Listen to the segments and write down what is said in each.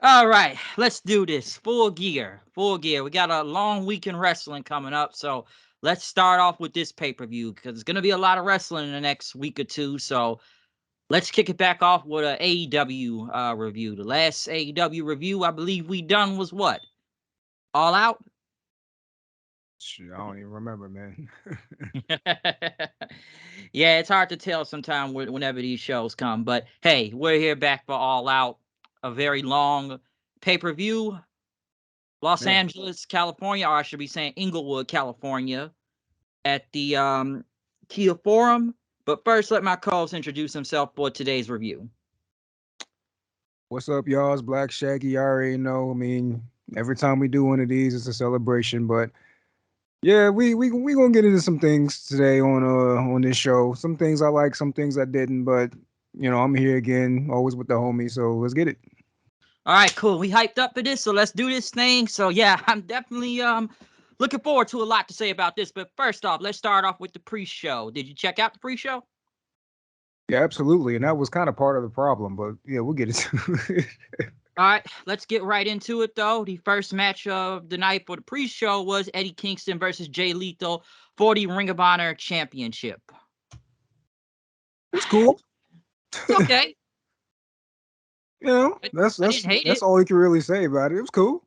All right, let's do this. Full gear. Full gear. We got a long week in wrestling coming up, so let's start off with this pay-per-view because it's going to be a lot of wrestling in the next week or two. So let's kick it back off with an AEW review. The last AEW review I believe we done was what? All Out? Shit, I don't even remember, man. Yeah, it's hard to tell sometimes whenever these shows come. But hey, we're here back for All Out, a very long pay-per-view. Los Man, Angeles, California, or I should be saying Inglewood, California, at the Kia Forum. But first, let my co-host introduce himself for today's review. what's up, y'all? It's Black Shaggy. You already know. I mean, every time we do one of these, it's a celebration. But yeah, we gonna get into some things today on this show. Some things I like, some things I didn't. But I'm here again, always with the homie. So let's get it. All right, cool. We hyped up for this, so let's do this thing. So yeah, I'm definitely looking forward to a lot to say about this. But first off, let's start off with the pre-show. Did you check out the pre-show? Yeah, absolutely. And that was kind of part of the problem. But yeah, we'll get into it. All right, let's get right into it though. The first match of the night for the pre-show was Eddie Kingston versus Jay Lethal for the Ring of Honor Championship. It's cool. It's okay. I, That's I that's didn't hate that's it. all you can really say about it. It was cool.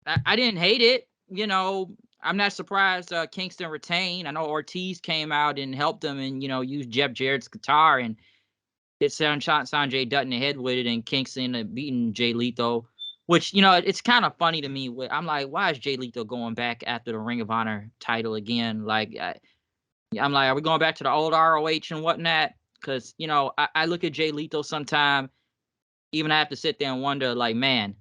I didn't hate it. I'm not surprised Kingston retained. I know Ortiz came out and helped him and, used Jeff Jarrett's guitar and hit Sanjay Dutt in the head with it and Kingston beating Jay Lethal, which, it's kind of funny to me. I'm like, why is Jay Lethal going back after the Ring of Honor title again? Like, I'm like, are we going back to the old ROH and whatnot? Because, I look at Jay Lethal sometime, even I have to sit there and wonder, like, man,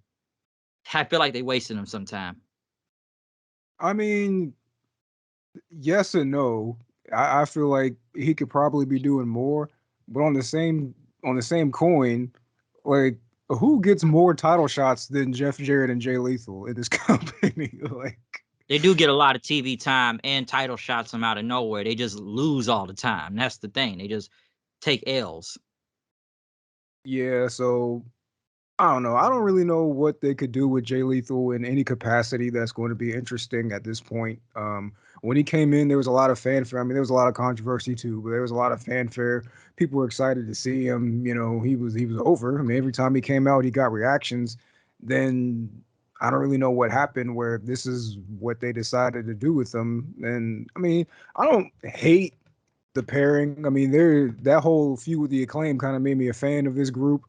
I feel like they wasted him sometime. I mean, yes and no. I feel like he could probably be doing more, but on the same coin, like who gets more title shots than Jeff Jarrett and Jay Lethal in this company? Like, They do get a lot of TV time and title shots from out of nowhere. They just lose all the time. That's the thing. They just take L's. yeah, so I don't know. I don't really know what they could do with Jay Lethal in any capacity that's going to be interesting at this point. When he came in, there was a lot of fanfare. I mean, there was a lot of controversy too, but there was a lot of fanfare. People were excited to see him. He was over. I mean, every time he came out, he got reactions. Then I don't really know what happened. Where this is what they decided to do with him. And I mean, I don't hate the pairing. I mean, that whole feud with the Acclaim kind of made me a fan of this group,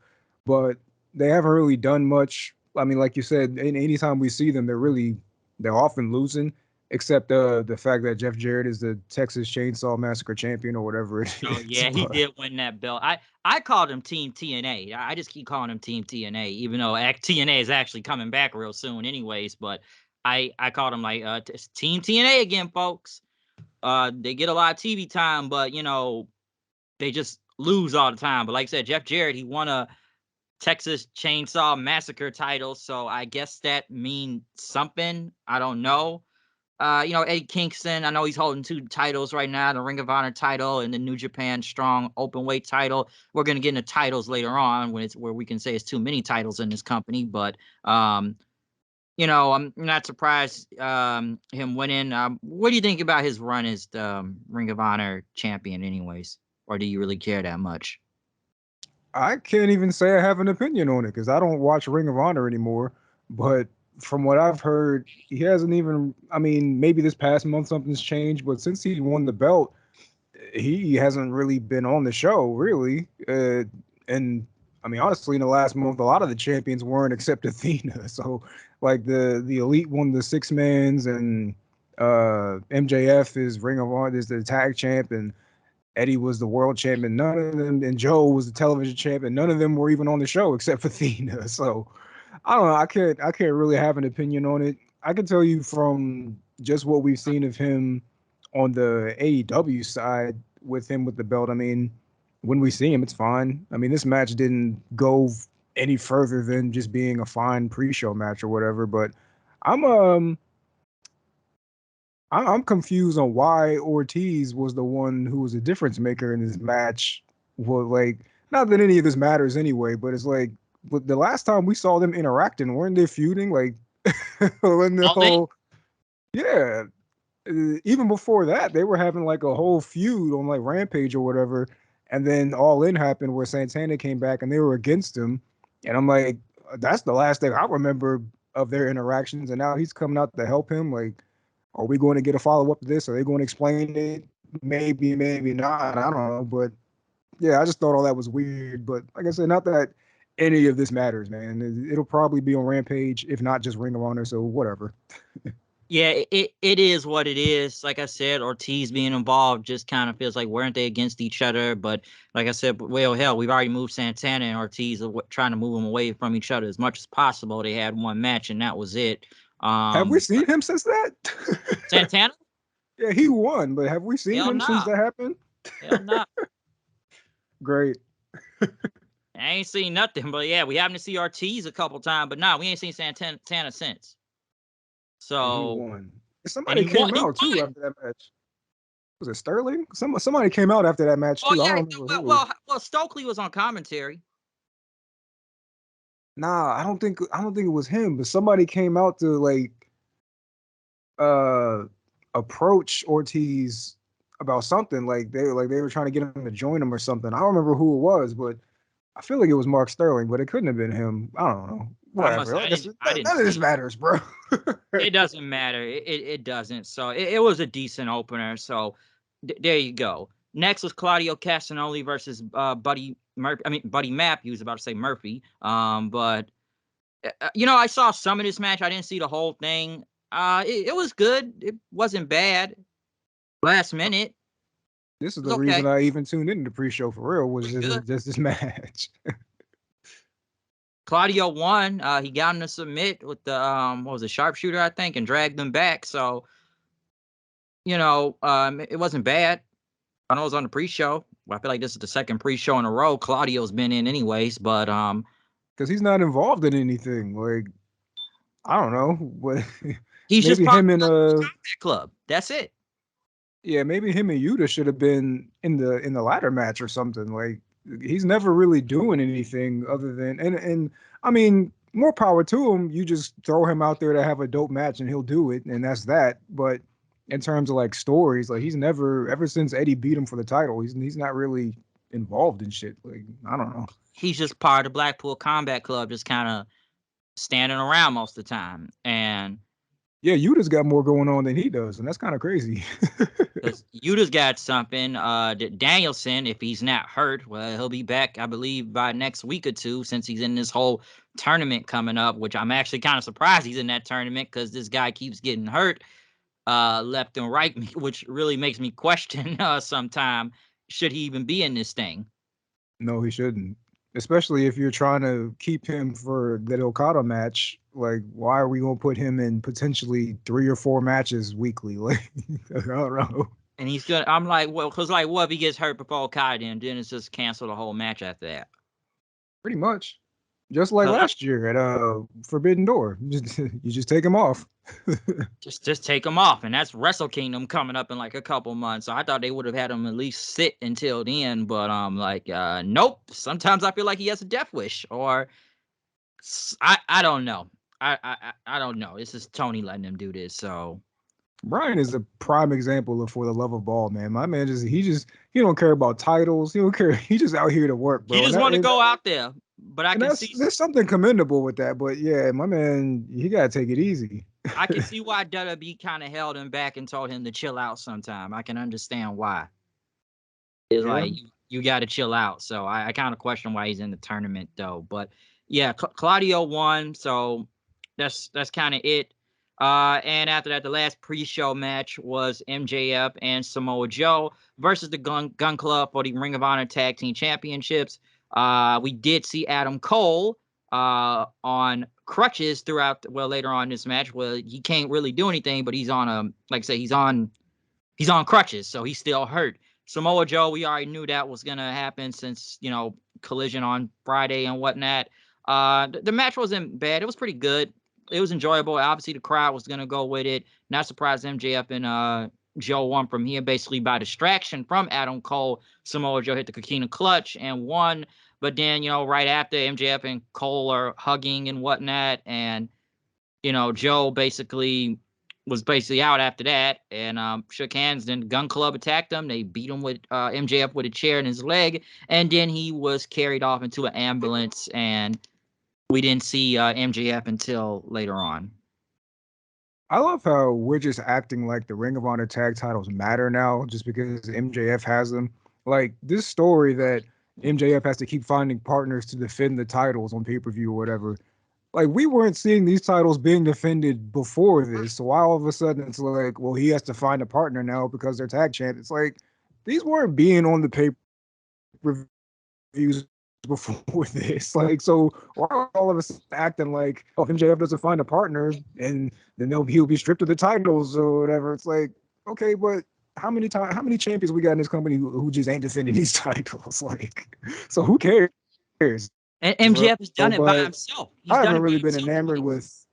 but they haven't really done much. I mean, like you said, anytime we see them, they're often losing, except the fact that Jeff Jarrett is the Texas Chainsaw Massacre champion or whatever it Oh is. yeah, he But did win that belt. I called him Team TNA. I just keep calling him Team TNA, even though TNA is actually coming back real soon, anyways. But I called him like Team TNA again, folks. They get a lot of TV time, but they just lose all the time. But like I said, Jeff Jarrett, he won a Texas Chainsaw Massacre title, so I guess that means something. I don't know. Eddie Kingston, I know he's holding two titles right now, the Ring of Honor title and the New Japan Strong Openweight title. We're gonna get into titles later on when it's where we can say it's too many titles in this company, but I'm not surprised him winning. What do you think about his run as the Ring of Honor champion anyways? Or do you really care that much? I can't even say I have an opinion on it because I don't watch Ring of Honor anymore. But from what I've heard, he hasn't even. I mean, maybe this past month something's changed, but since he won the belt, he hasn't really been on the show, really. And I mean, honestly, in the last month, a lot of the champions weren't except Athena. So, like the Elite won the six mans, and MJF is Ring of Honor is the tag champ, and Eddie was the world champion. None of them, and Joe was the television champion. None of them were even on the show except for Athena. So, I don't know. I can't really have an opinion on it. I can tell you from just what we've seen of him on the AEW side with him with the belt. I mean, when we see him, it's fine. I mean, this match didn't go any further than just being a fine pre-show match or whatever. But I'm um I'm confused on why Ortiz was the one who was a difference maker in this match. Well, like not that any of this matters anyway, but it's like the last time we saw them interacting, weren't they feuding like when the All in? whole yeah. Even before that, they were having like a whole feud on like Rampage or whatever, and then All In happened where Santana came back and they were against him, and I'm like, that's the last thing I remember of their interactions, and now he's coming out to help him. Like, are we going to get a follow up to this? Are they going to explain it? Maybe, maybe not. I don't know, but yeah, I just thought all that was weird. But like I said, not that any of this matters, man. It'll probably be on Rampage, if not just Ring of Honor. So whatever. Yeah, it is what it is. Like I said, Ortiz being involved just kind of feels like weren't they against each other? But like I said, well, hell, we've already moved Santana and Ortiz trying to move them away from each other as much as possible. They had one match and that was it. Have we seen him since that? Santana? Yeah, he won, but have we seen Hell him since no. that happened? Hell no. Great. I ain't seen nothing, but yeah, we happen to see Ortiz a couple times, but no, we ain't seen Santana since. And he So, won. and Somebody he won. came He out too won. after that match. Was it Sterling? Somebody came out after that match Oh too. I yeah. don't remember Well, who. Stokely was on commentary. Nah, I don't think it was him, but somebody came out to like uh approach Ortiz about something. Like they were trying to get him to join him or something. I don't remember who it was, but I feel like it was Mark Sterling, but it couldn't have been him. I don't know. Whatever. Like I said, I didn't none of this see it. matters, bro. It doesn't matter. It doesn't. So it was a decent opener. So there you go. Next was Claudio Castagnoli versus Buddy Murphy. I mean Buddy Map. He was about to say Murphy. But I saw some of this match. I didn't see the whole thing. It was good. It wasn't bad. Last minute, This is it was the reason okay. I even tuned into the pre-show for real was It was good. just this match. Claudio won. He got him to submit with the what was it, sharpshooter, I think, and dragged them back. So it wasn't bad. I know it was on the pre-show. I feel like this is the second pre-show in a row Claudio's been in, anyways. But Because he's not involved in anything. Like I don't know, but he's just maybe part him and of the Combat Club. That's it. yeah, maybe him and Yuta should have been in the ladder match or something. Like he's never really doing anything other than and I mean more power to him. You just throw him out there to have a dope match and he'll do it, and that's that. But in terms of like stories, like he's never ever since Eddie beat him for the title, he's not really involved in shit. Like I don't know. He's just part of the Blackpool Combat Club, just kind of standing around most of the time. And Yeah, Yuta's got more going on than he does, and that's kind of crazy. because Yuta's got something. Danielson, if he's not hurt, well, he'll be back, I believe, by next week or two, since he's in this whole tournament coming up, which I'm actually kind of surprised he's in that tournament because this guy keeps getting hurt left and right, which really makes me question sometime, should he even be in this thing? No, he shouldn't. Especially if you're trying to keep him for that Okada match. Like, why are we gonna put him in potentially 3 or 4 matches weekly? Like, I don't know. And he's gonna. I'm like, well, because like, what if he gets hurt before Okada, and then it's just cancel the whole match after that? Pretty much. Just like 'Cause last year at Forbidden Door. You just take him off. just take him off, and that's Wrestle Kingdom coming up in like a couple months. So I thought they would have had him at least sit until then, but nope. Sometimes I feel like he has a death wish, or I don't know. I don't know. This is Tony letting him do this, so. Brian is a prime example of for the love of ball, man. My man he don't care about titles. He don't care. He just out here to work, He bro. just want to go out there, but I And can that's see there's something commendable with that. But yeah, my man, he gotta take it easy. I can see why WWE kind of held him back and told him to chill out sometime. I can understand why. It's Yeah. like you got to chill out. So I kind of question why he's in the tournament though. But yeah, Claudio won, so that's kind of it. And after that, the last pre-show match was MJF and Samoa Joe versus the Gun Club for the Ring of Honor Tag Team Championships. We did see Adam Cole on crutches throughout. Well, later on in this match, well, he can't really do anything, but he's on like I say, he's on crutches, so he's still hurt. Samoa Joe, we already knew that was gonna happen since Collision on Friday and whatnot. The match wasn't bad. It was pretty good. It was enjoyable. Obviously, the crowd was gonna go with it. Not surprised MJF and Joe won from here basically by distraction from Adam Cole. Samoa Joe hit the Coquina clutch and won. But then, right after MJF and Cole are hugging and whatnot, and, Joe was basically out after that and shook hands. Then Gun Club attacked him. They beat him with MJF with a chair in his leg. And then he was carried off into an ambulance, and we didn't see MJF until later on. I love how we're just acting like the Ring of Honor tag titles matter now just because MJF has them. Like this story that MJF has to keep finding partners to defend the titles on pay-per-view or whatever. Like we weren't seeing these titles being defended before this. So why all of a sudden it's like, well, he has to find a partner now because they're tag champ. It's like these weren't being on the pay-per-views before this. Like, so why are all of us acting like, oh, if MJF doesn't find a partner and then he'll be stripped of the titles or whatever? It's like, okay, but how many champions we got in this company who just ain't defending these titles? Like, so who cares? And MJF has done it by himself. I haven't really been enamored with.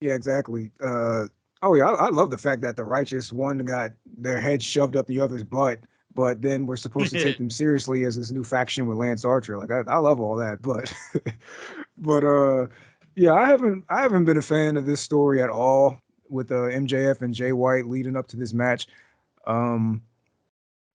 Yeah, exactly. Oh yeah, I love the fact that the righteous one got their head shoved up the other's butt, but then we're supposed to take them seriously as this new faction with Lance Archer. Like I love all that, but yeah, I haven't been a fan of this story at all with MJF and Jay White leading up to this match.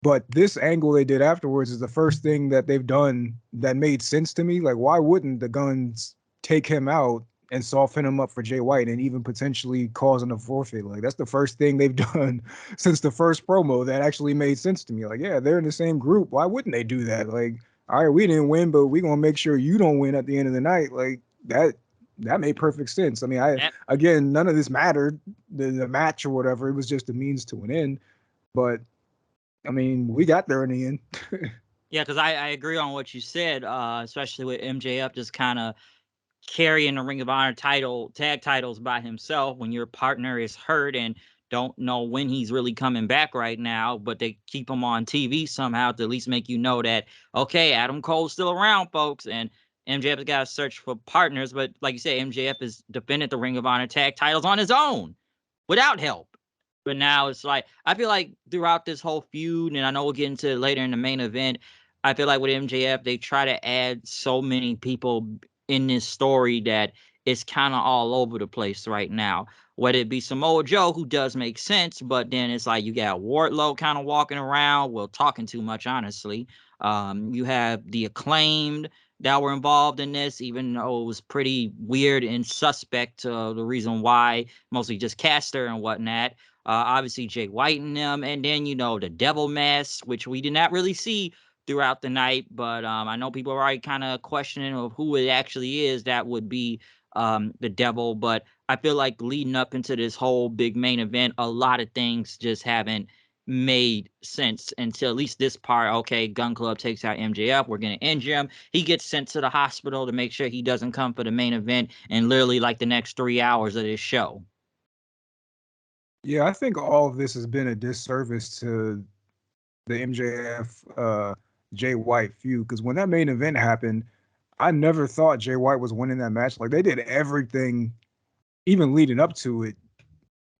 But this angle they did afterwards is the first thing that they've done that made sense to me. Like, why wouldn't the Guns take him out and soften him up for Jay White and even potentially causing a forfeit? Like, that's the first thing they've done since the first promo that actually made sense to me. Like, yeah, they're in the same group. Why wouldn't they do that? Like, all right, we didn't win, but we're going to make sure you don't win at the end of the night. Like, that made perfect sense. I mean, again, none of this mattered, the match or whatever. It was just a means to an end. But I mean, we got there in the end. Yeah, because I agree on what you said, especially with MJF just kind of carrying the Ring of Honor tag titles by himself when your partner is hurt and don't know when he's really coming back right now, but they keep him on TV somehow to at least make you know that, okay, Adam Cole's still around, folks, and MJF's got to search for partners. But like you say, MJF has defended the Ring of Honor tag titles on his own without help. But now it's like, I feel like throughout this whole feud, and I know we'll get into it later in the main event, I feel like with MJF, they try to add so many people in this story that it's kind of all over the place right now. Whether it be Samoa Joe, who does make sense, but then it's like you got Wardlow kind of walking around, well, talking too much, honestly. You have the Acclaimed that were involved in this, even though it was pretty weird and suspect the reason why, mostly just Caster and whatnot. Obviously Jay White and them, and then the Devil Mask, which we did not really see throughout the night, but I know people are already kind of questioning of who it actually is that would be the Devil. But I feel like leading up into this whole big main event, a lot of things just haven't made sense until at least this part. Okay, Gun Club takes out MJF. We're going to injure him. He gets sent to the hospital to make sure he doesn't come for the main event in literally like the next 3 hours of this show. Yeah, I think all of this has been a disservice to the MJF Jay White feud, because when that main event happened, I never thought Jay White was winning that match. Like they did everything, even leading up to it,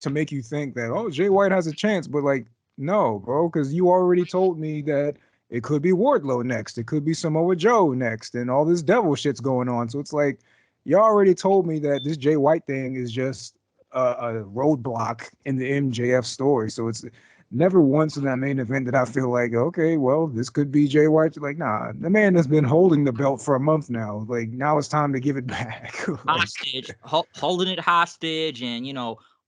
to make you think that, oh, Jay White has a chance. But like, no, bro, because you already told me that it could be Wardlow next, it could be Samoa Joe next, and all this devil shit's going on. So it's like, you already told me that this Jay White thing is just a roadblock in the MJF story. So it's never once in that main event that I feel like, okay, well, this could be Jay White. Like, nah, the man has been holding the belt for a month now. Like, now it's time to give it back. Hostage, holding it hostage, and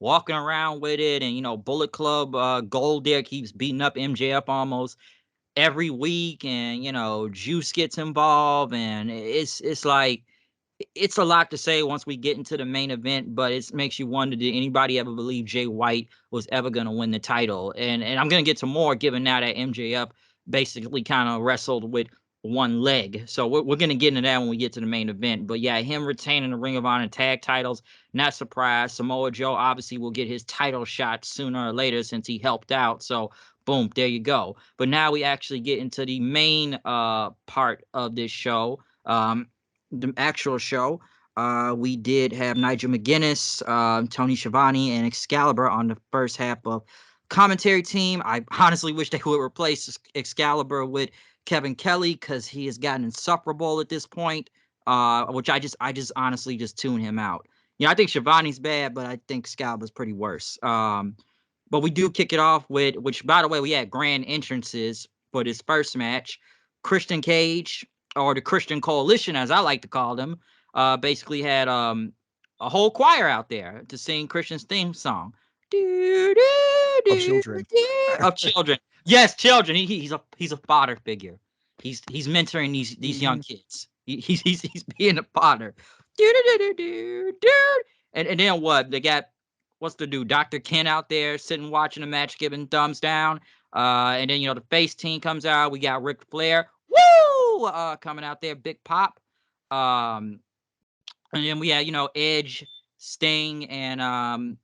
walking around with it, and Bullet Club Gold there keeps beating up MJF almost every week, and Juice gets involved, and it's like it's a lot to say once we get into the main event, but it makes you wonder, did anybody ever believe Jay White was ever going to win the title? And I'm going to get to more given now that MJF basically kind of wrestled with one leg. So we're going to get into that when we get to the main event. But yeah, him retaining the Ring of Honor tag titles, not surprised. Samoa Joe obviously will get his title shot sooner or later since he helped out. So boom, there you go. But now we actually get into the main part of this show. The actual show. We did have Nigel McGuinness, Tony Schiavone, and Excalibur on the first half of commentary team. I honestly wish they would replace Excalibur with Kevin Kelly because he has gotten insufferable at this point. Which I just honestly just tune him out. I think Schiavone's bad, but I think Excalibur's pretty worse. But we do kick it off with, which by the way, we had grand entrances for this first match. Christian Cage, or the Christian Coalition, as I like to call them, basically had a whole choir out there to sing Christian's theme song. Of children. Of children. Yes, children. He's a father figure. He's mentoring these young kids. He's being a father. And then what? They got, what's the dude? Dr. Ken out there sitting watching the match, giving thumbs down. And then the face team comes out. We got Ric Flair, woo, coming out there, big pop. And then we had Edge, Sting, and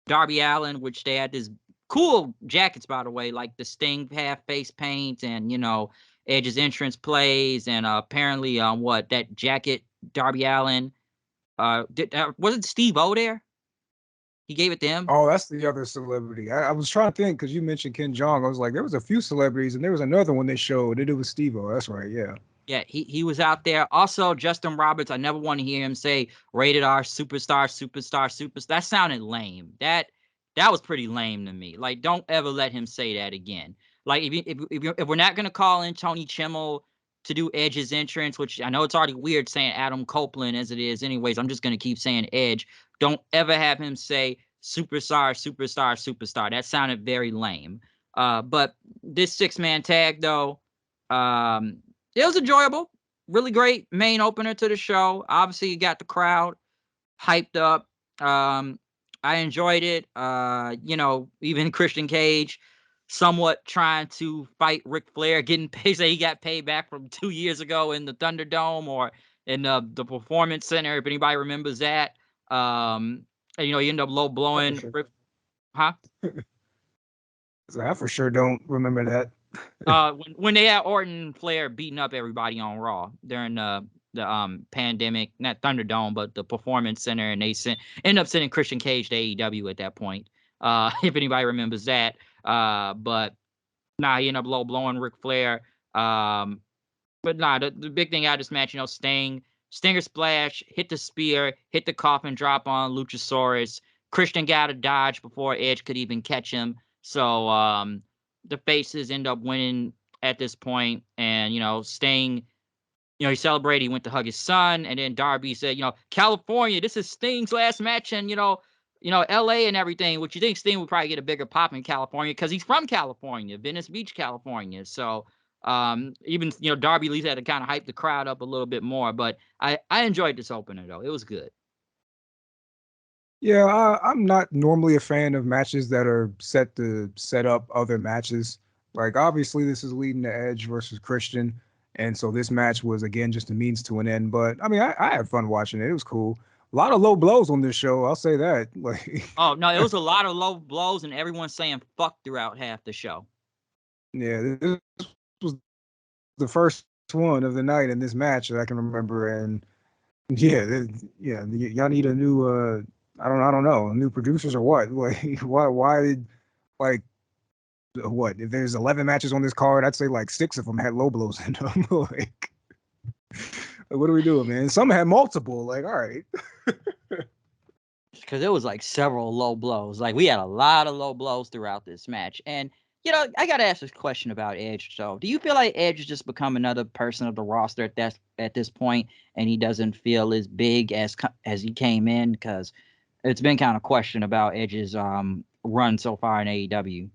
Darby Allin, which they had this cool jackets, by the way, like the Sting half face paint, and Edge's entrance plays, and apparently what that jacket Darby Allin wasn't Steve O there? He gave it to him. Oh, that's the other celebrity. I was trying to think because you mentioned Ken Jeong. I was like, there was a few celebrities, and there was another one they showed. It was Steve-O. That's right. Yeah. Yeah, he was out there. Also, Justin Roberts. I never want to hear him say "rated R superstar, superstar, superstar." That sounded lame. That was pretty lame to me. Like, don't ever let him say that again. Like, if we're not gonna call in Tony Chimmel to do Edge's entrance, which I know it's already weird saying Adam Copeland as it is. Anyways, I'm just gonna keep saying Edge. Don't ever have him say superstar, superstar, superstar. That sounded very lame. But this 6-man tag, though, it was enjoyable. Really great main opener to the show. Obviously, you got the crowd hyped up. I enjoyed it. Even Christian Cage somewhat trying to fight Ric Flair, getting paid. Say he got paid back from 2 years ago in the Thunderdome or in the Performance Center, if anybody remembers that. And, he ended up low blowing. Sure. Huh? I for sure don't remember that. When they had Orton and Flair beating up everybody on Raw during the pandemic, not Thunderdome, but the Performance Center, and they ended up sending Christian Cage to AEW at that point. If anybody remembers that. But nah, he ended up low blowing Ric Flair. But nah, the big thing out of this match, Stinger splash, hit the spear, hit the coffin drop on Luchasaurus. Christian got a dodge before Edge could even catch him. So the faces end up winning at this point, and Sting, he celebrated. He went to hug his son, and then Darby said, California, this is Sting's last match, and LA and everything. Which you think Sting would probably get a bigger pop in California because he's from California, Venice Beach, California. So even Darby at least had to kind of hype the crowd up a little bit more. But I enjoyed this opener though; it was good. Yeah, I'm not normally a fan of matches that are set to set up other matches. Like, obviously, this is leading to Edge versus Christian, and so this match was, again, just a means to an end. But, I mean, I had fun watching it. It was cool. A lot of low blows on this show, I'll say that. Like, oh, no, it was a lot of low blows, and everyone saying fuck throughout half the show. Yeah, this was the first one of the night in this match that I can remember. And, yeah, y'all need a new... I don't know, new producers or what? Like, why did, like, what? If there's 11 matches on this card, I'd say like 6 of them had low blows in them. like, what are we doing, man? Some had multiple. Like, all right. Because it was like several low blows. Like, we had a lot of low blows throughout this match. And, I got to ask this question about Edge. So, do you feel like Edge has just become another person of the roster at this point, and he doesn't feel as big as he came in? Because it's been kind of questioned about Edge's run so far in AEW.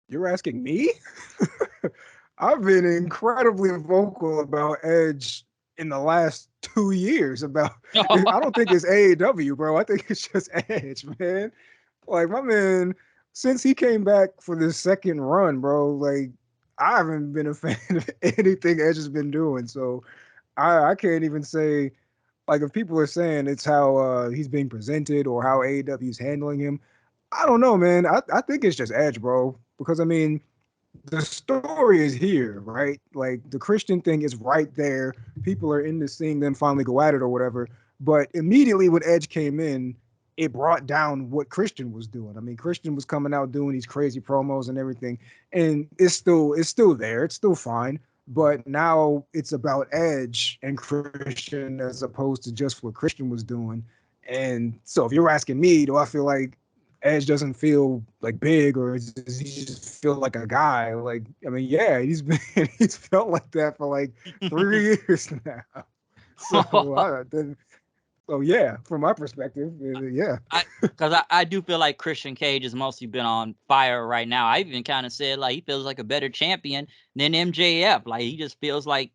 You're asking me? I've been incredibly vocal about Edge in the last 2 years. I don't think it's AEW, bro. I think it's just Edge, man. Like, my man, since he came back for this second run, bro, like, I haven't been a fan of anything Edge has been doing. So I can't even say... Like, if people are saying it's how he's being presented or how AEW is handling him, I don't know, man. I think it's just Edge, bro. Because, I mean, the story is here, right? Like, the Christian thing is right there. People are into seeing them finally go at it or whatever. But immediately when Edge came in, it brought down what Christian was doing. I mean, Christian was coming out doing these crazy promos and everything, and it's still there. It's still fine. But now it's about Edge and Christian as opposed to just what Christian was doing. And so if you're asking me, do I feel like Edge doesn't feel like big, or does he just feel like a guy? Like, I mean, yeah, he's felt like that for like 3 years now. So so yeah, from my perspective, yeah. Because I do feel like Christian Cage has mostly been on fire right now. I even kind of said like he feels like a better champion than MJF. Like he just feels like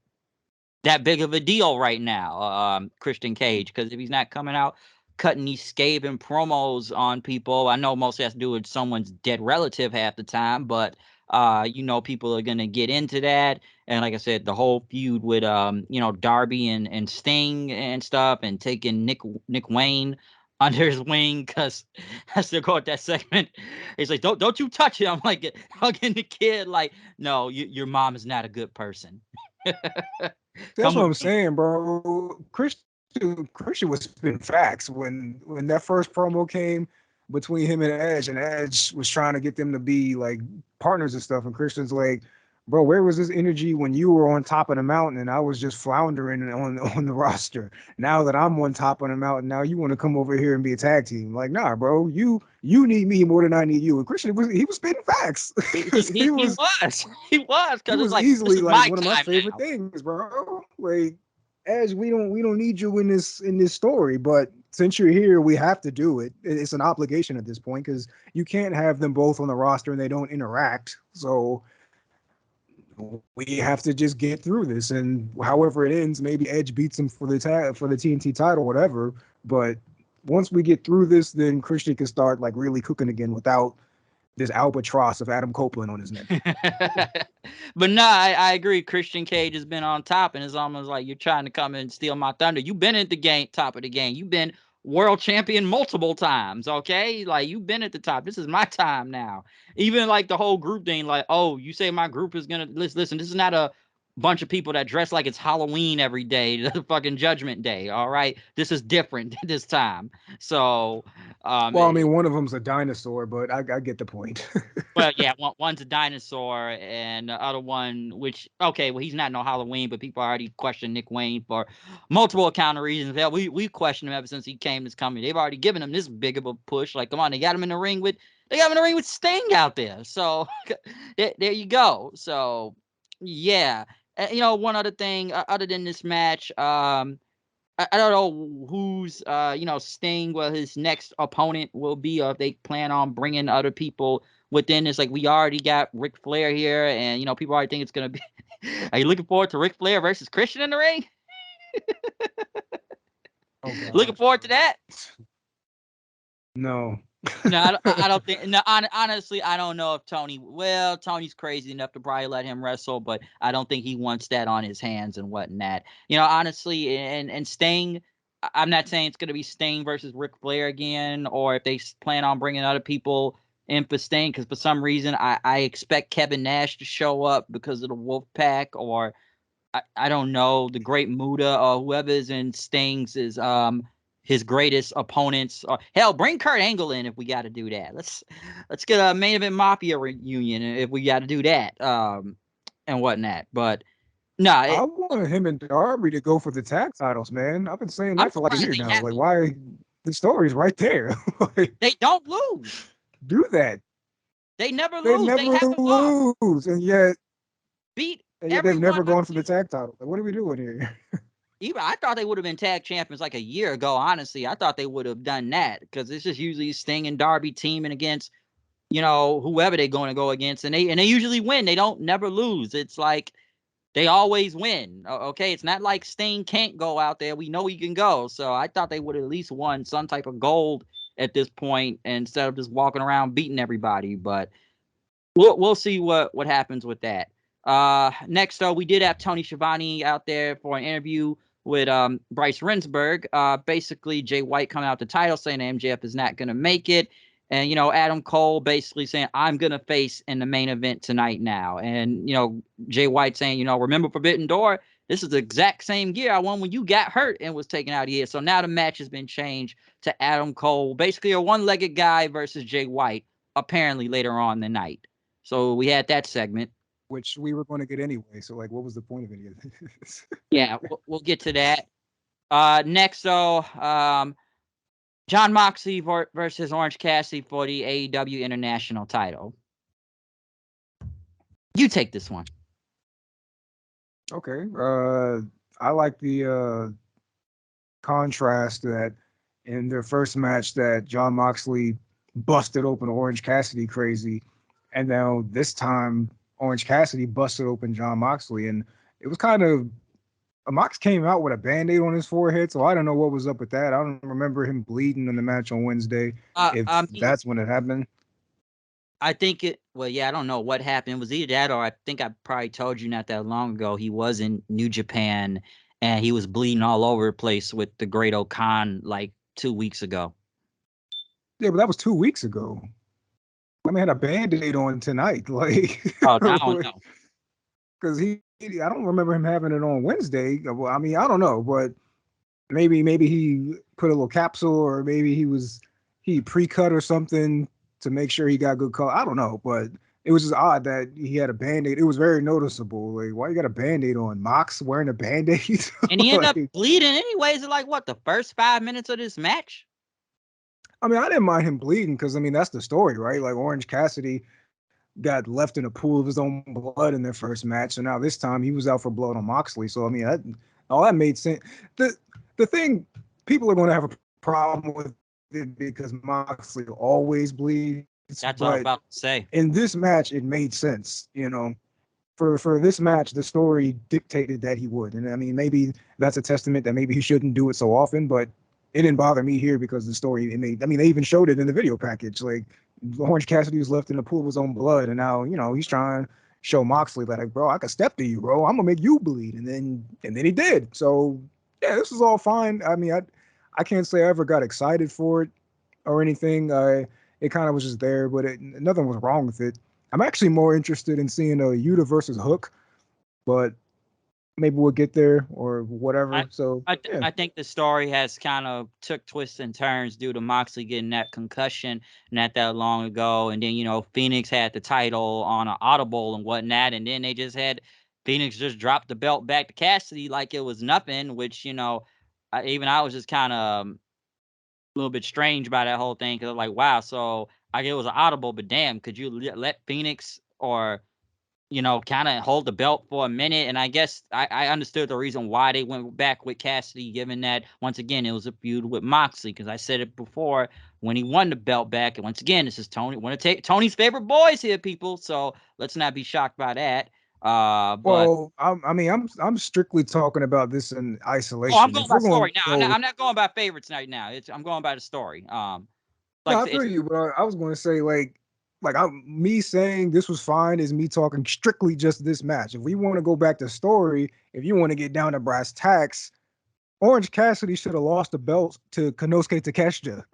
that big of a deal right now, Christian Cage. Because if he's not coming out cutting these scathing promos on people, I know mostly has to do with someone's dead relative half the time, but people are gonna get into that. And like I said, the whole feud with Darby and Sting and stuff, and taking Nick Wayne under his wing, because I still call it that segment. He's like, don't you touch it. I'm like hugging the kid, like, no, your mom is not a good person. That's Come what with I'm me. saying, bro. Christian was spitting facts when that first promo came between him and Edge was trying to get them to be like partners and stuff. And Christian's like, bro, where was this energy when you were on top of the mountain and I was just floundering on the roster? Now that I'm on top of the mountain, now you want to come over here and be a tag team? Like, nah, bro, you need me more than I need you. And Christian was spitting facts. He was. He was, He because it's was like, this easily is like my one of my time favorite now. things, bro. Like, Edge, we don't need you in this story, but since you're here, we have to do it. It's an obligation at this point because you can't have them both on the roster and they don't interact. So we have to just get through this, and however it ends, maybe Edge beats him for the TNT title, whatever. But once we get through this, then Christian can start like really cooking again without this albatross of Adam Copeland on his neck. But no, I agree. Christian Cage has been on top, and it's almost like you're trying to come and steal my thunder. You've been at the game, top of the game. You've been world champion multiple times, okay? Like, you've been at the top. This is my time now. Even like the whole group thing, like, oh, you say my group is gonna listen. This is not a bunch of people that dress like it's Halloween every day, the fucking Judgment Day. All right, this is different this time. So, Well, I mean, one of them's a dinosaur, but I get the point. well, yeah, one's a dinosaur, and the other one, which, okay, well, he's not no Halloween, but people already questioned Nick Wayne for multiple account of reasons. Hell, we've questioned him ever since he came this company. They've already given him this big of a push. Like, come on, they got him in the ring with Sting out there. So there you go. So yeah, one other thing, other than this match, I don't know who's Sting, well, his next opponent will be, or if they plan on bringing other people within. It's like, we already got Ric Flair here, and people already think it's gonna be. Are you looking forward to Ric Flair versus Christian in the ring? Oh Looking God, forward to that? no. No, I don't think. No, honestly, I don't know if Tony. Well, Tony's crazy enough to probably let him wrestle, but I don't think he wants that on his hands and whatnot. Honestly, and Sting. I'm not saying it's going to be Sting versus Ric Flair again, or if they plan on bringing other people in for Sting, because for some reason I expect Kevin Nash to show up because of the Wolf Pack, or I don't know, the Great Muda, or whoever is in Sting's is his greatest opponents. Or hell, bring Kurt Angle in if we got to do that. Let's get a Main Event Mafia reunion if we got to do that, and whatnot. But no, I want him and Darby to go for the tag titles, man. I've been saying I'm that for like a surprised year they now. Like, haven't. why? The story's right there. Like, They don't lose. do that. They never They lose. They never haven't lost. lose, Beat and yet they've everyone never up gone for the to. tag title. Like, what are we doing here? Even I thought they would have been tag champions like a year ago. Honestly, I thought they would have done that, because it's just usually Sting and Darby teaming against whoever they're going to go against, and they usually win. They don't never lose. It's like they always win. Okay, it's not like Sting can't go out there. We know he can go. So I thought they would have at least won some type of gold at this point, instead of just walking around beating everybody. But we'll see what happens with that. Next, though, we did have Tony Schiavone out there for an interview with Bryce Remsburg. Basically, Jay White coming out the title saying MJF is not going to make it. And, Adam Cole basically saying, I'm going to face in the main event tonight now. And, Jay White saying, remember Forbidden Door? This is the exact same gear I won when you got hurt and was taken out of here. So now the match has been changed to Adam Cole, basically a one-legged guy versus Jay White, apparently later on in the night. So we had that segment. Which we were going to get anyway. So, like, what was the point of any of this? Yeah, we'll get to that. Next, though, Jon Moxley versus Orange Cassidy for the AEW International Title. You take this one. Okay. I like the contrast that in their first match that Jon Moxley busted open Orange Cassidy crazy, and now this time Orange Cassidy busted open Jon Moxley, and it was kind of Mox came out with a band-aid on his forehead, so I don't know what was up with that. I don't remember him bleeding in the match on Wednesday, if that's when it happened. I think I don't know what happened. It was either that or I think I probably told you not that long ago he was in New Japan and he was bleeding all over the place with the Great Okan like 2 weeks ago. Yeah, but that was 2 weeks ago. I mean, had a band-aid on tonight. Like, oh, I don't know. Because I don't remember him having it on Wednesday. Well, I mean, I don't know, but maybe he put a little capsule, or maybe he pre-cut or something to make sure he got good color. I don't know, but it was just odd that he had a band-aid. It was very noticeable. Like, why you got a band-aid on? Mox wearing a band-aid? And he ended up bleeding anyways in like what, the first 5 minutes of this match? I mean, I didn't mind him bleeding because I mean that's the story, right? Like Orange Cassidy got left in a pool of his own blood in their first match, so now this time he was out for blood on Moxley. So I mean, all that made sense. The thing, people are going to have a problem with it because Moxley always bleeds. That's what I was about to say. In this match, it made sense. For this match, the story dictated that he would, and I mean maybe that's a testament that maybe he shouldn't do it so often, but it didn't bother me here because the story it made. I mean, they even showed it in the video package. Like Orange Cassidy was left in the pool of his own blood, and now he's trying to show Moxley that, like, bro, I could step to you, bro. I'm gonna make you bleed, and then he did. So yeah, this was all fine. I mean, I can't say I ever got excited for it or anything. It kind of was just there, but nothing was wrong with it. I'm actually more interested in seeing a Yuta versus Hook, but maybe we'll get there or whatever. I think the story has kind of took twists and turns due to Moxley getting that concussion not that long ago, and then Phoenix had the title on an audible and whatnot, and then they just had Phoenix just drop the belt back to Cassidy like it was nothing, which I was just kind of a little bit strange by that whole thing because I was like, wow, so I get it was an audible, but damn, could you let Phoenix or kind of hold the belt for a minute? And I guess I understood the reason why they went back with Cassidy, given that, once again, it was a feud with Moxley, because I said it before when he won the belt back. And once again, this is Tony's favorite boys here, people. So let's not be shocked by that. Well, I mean, I'm strictly talking about this in isolation. I'm going by story now. I'm not going by favorites right now. I'm going by the story. No, I feel you, but I was going to say me saying this was fine is me talking strictly just this match. If we want to go back to story, if you want to get down to brass tacks, Orange Cassidy should have lost the belt to Konosuke Takeshita.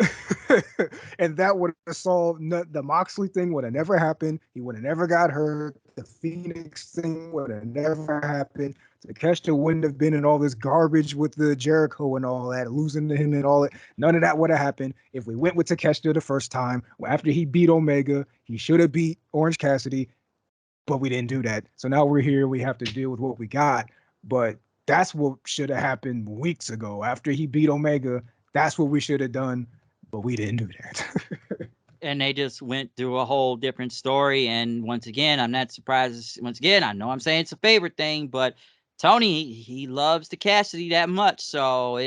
And that would have solved the Moxley thing would have never happened. He would have never got hurt. The Phoenix thing would have never happened. Takeshita wouldn't have been in all this garbage with the Jericho and all that, losing to him and all that. None of that would have happened if we went with Takeshita the first time. After he beat Omega, he should have beat Orange Cassidy, but we didn't do that. So now we're here. We have to deal with what we got. But that's what should have happened weeks ago. After he beat Omega, that's what we should have done, but we didn't do that. And they just went through a whole different story. And once again, I'm not surprised. Once again, I know I'm saying it's a favorite thing, but Tony, he loves the Cassidy that much. So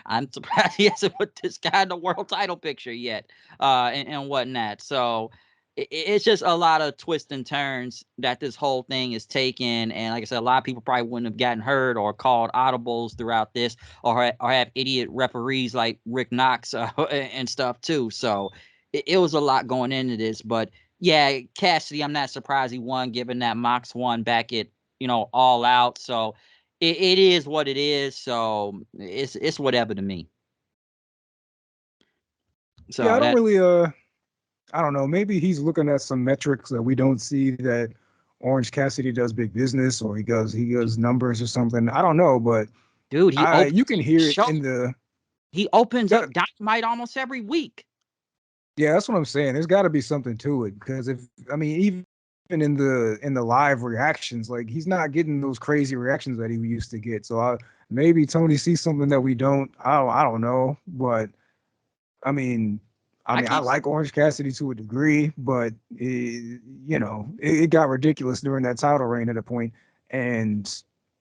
I'm surprised he hasn't put this guy in the world title picture yet, and whatnot. So it's just a lot of twists and turns that this whole thing is taking. And like I said, a lot of people probably wouldn't have gotten hurt or called audibles throughout this, or have idiot referees like Rick Knox and stuff too. So it was a lot going into this. But yeah, Cassidy, I'm not surprised he won, given that Mox won back at All Out. So it is what it is. So it's whatever to me. So yeah, I don't really I don't know. Maybe he's looking at some metrics that we don't see, that Orange Cassidy does big business, or he does numbers or something. I don't know, but Dude, you can hear it in the he opens that, up Dynamite almost every week. yeah, that's what I'm saying. There's got to be something to it, because if I mean, even in the live reactions, like he's not getting those crazy reactions that he used to get. So maybe Tony sees something that we don't. I don't know, but I mean, I I keep like Orange Cassidy to a degree, but it got ridiculous during that title reign at a point. And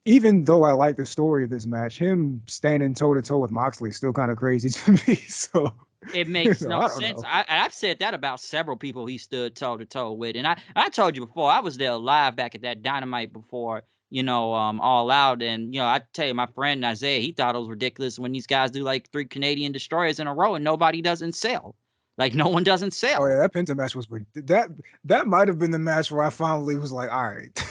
even though I like the story of this match, him standing toe to toe with Moxley is still kind of crazy to me. So It makes no I don't sense. know. I've said that about several people he stood toe to toe with, and I told you before, I was there live back at that Dynamite before, All Out, and I tell you, my friend Isaiah, he thought it was ridiculous when these guys do like 3 Canadian destroyers in a row and nobody doesn't sell, like no one doesn't Oh yeah, sell. that Penta match was that might have been the match where I finally was like, all right.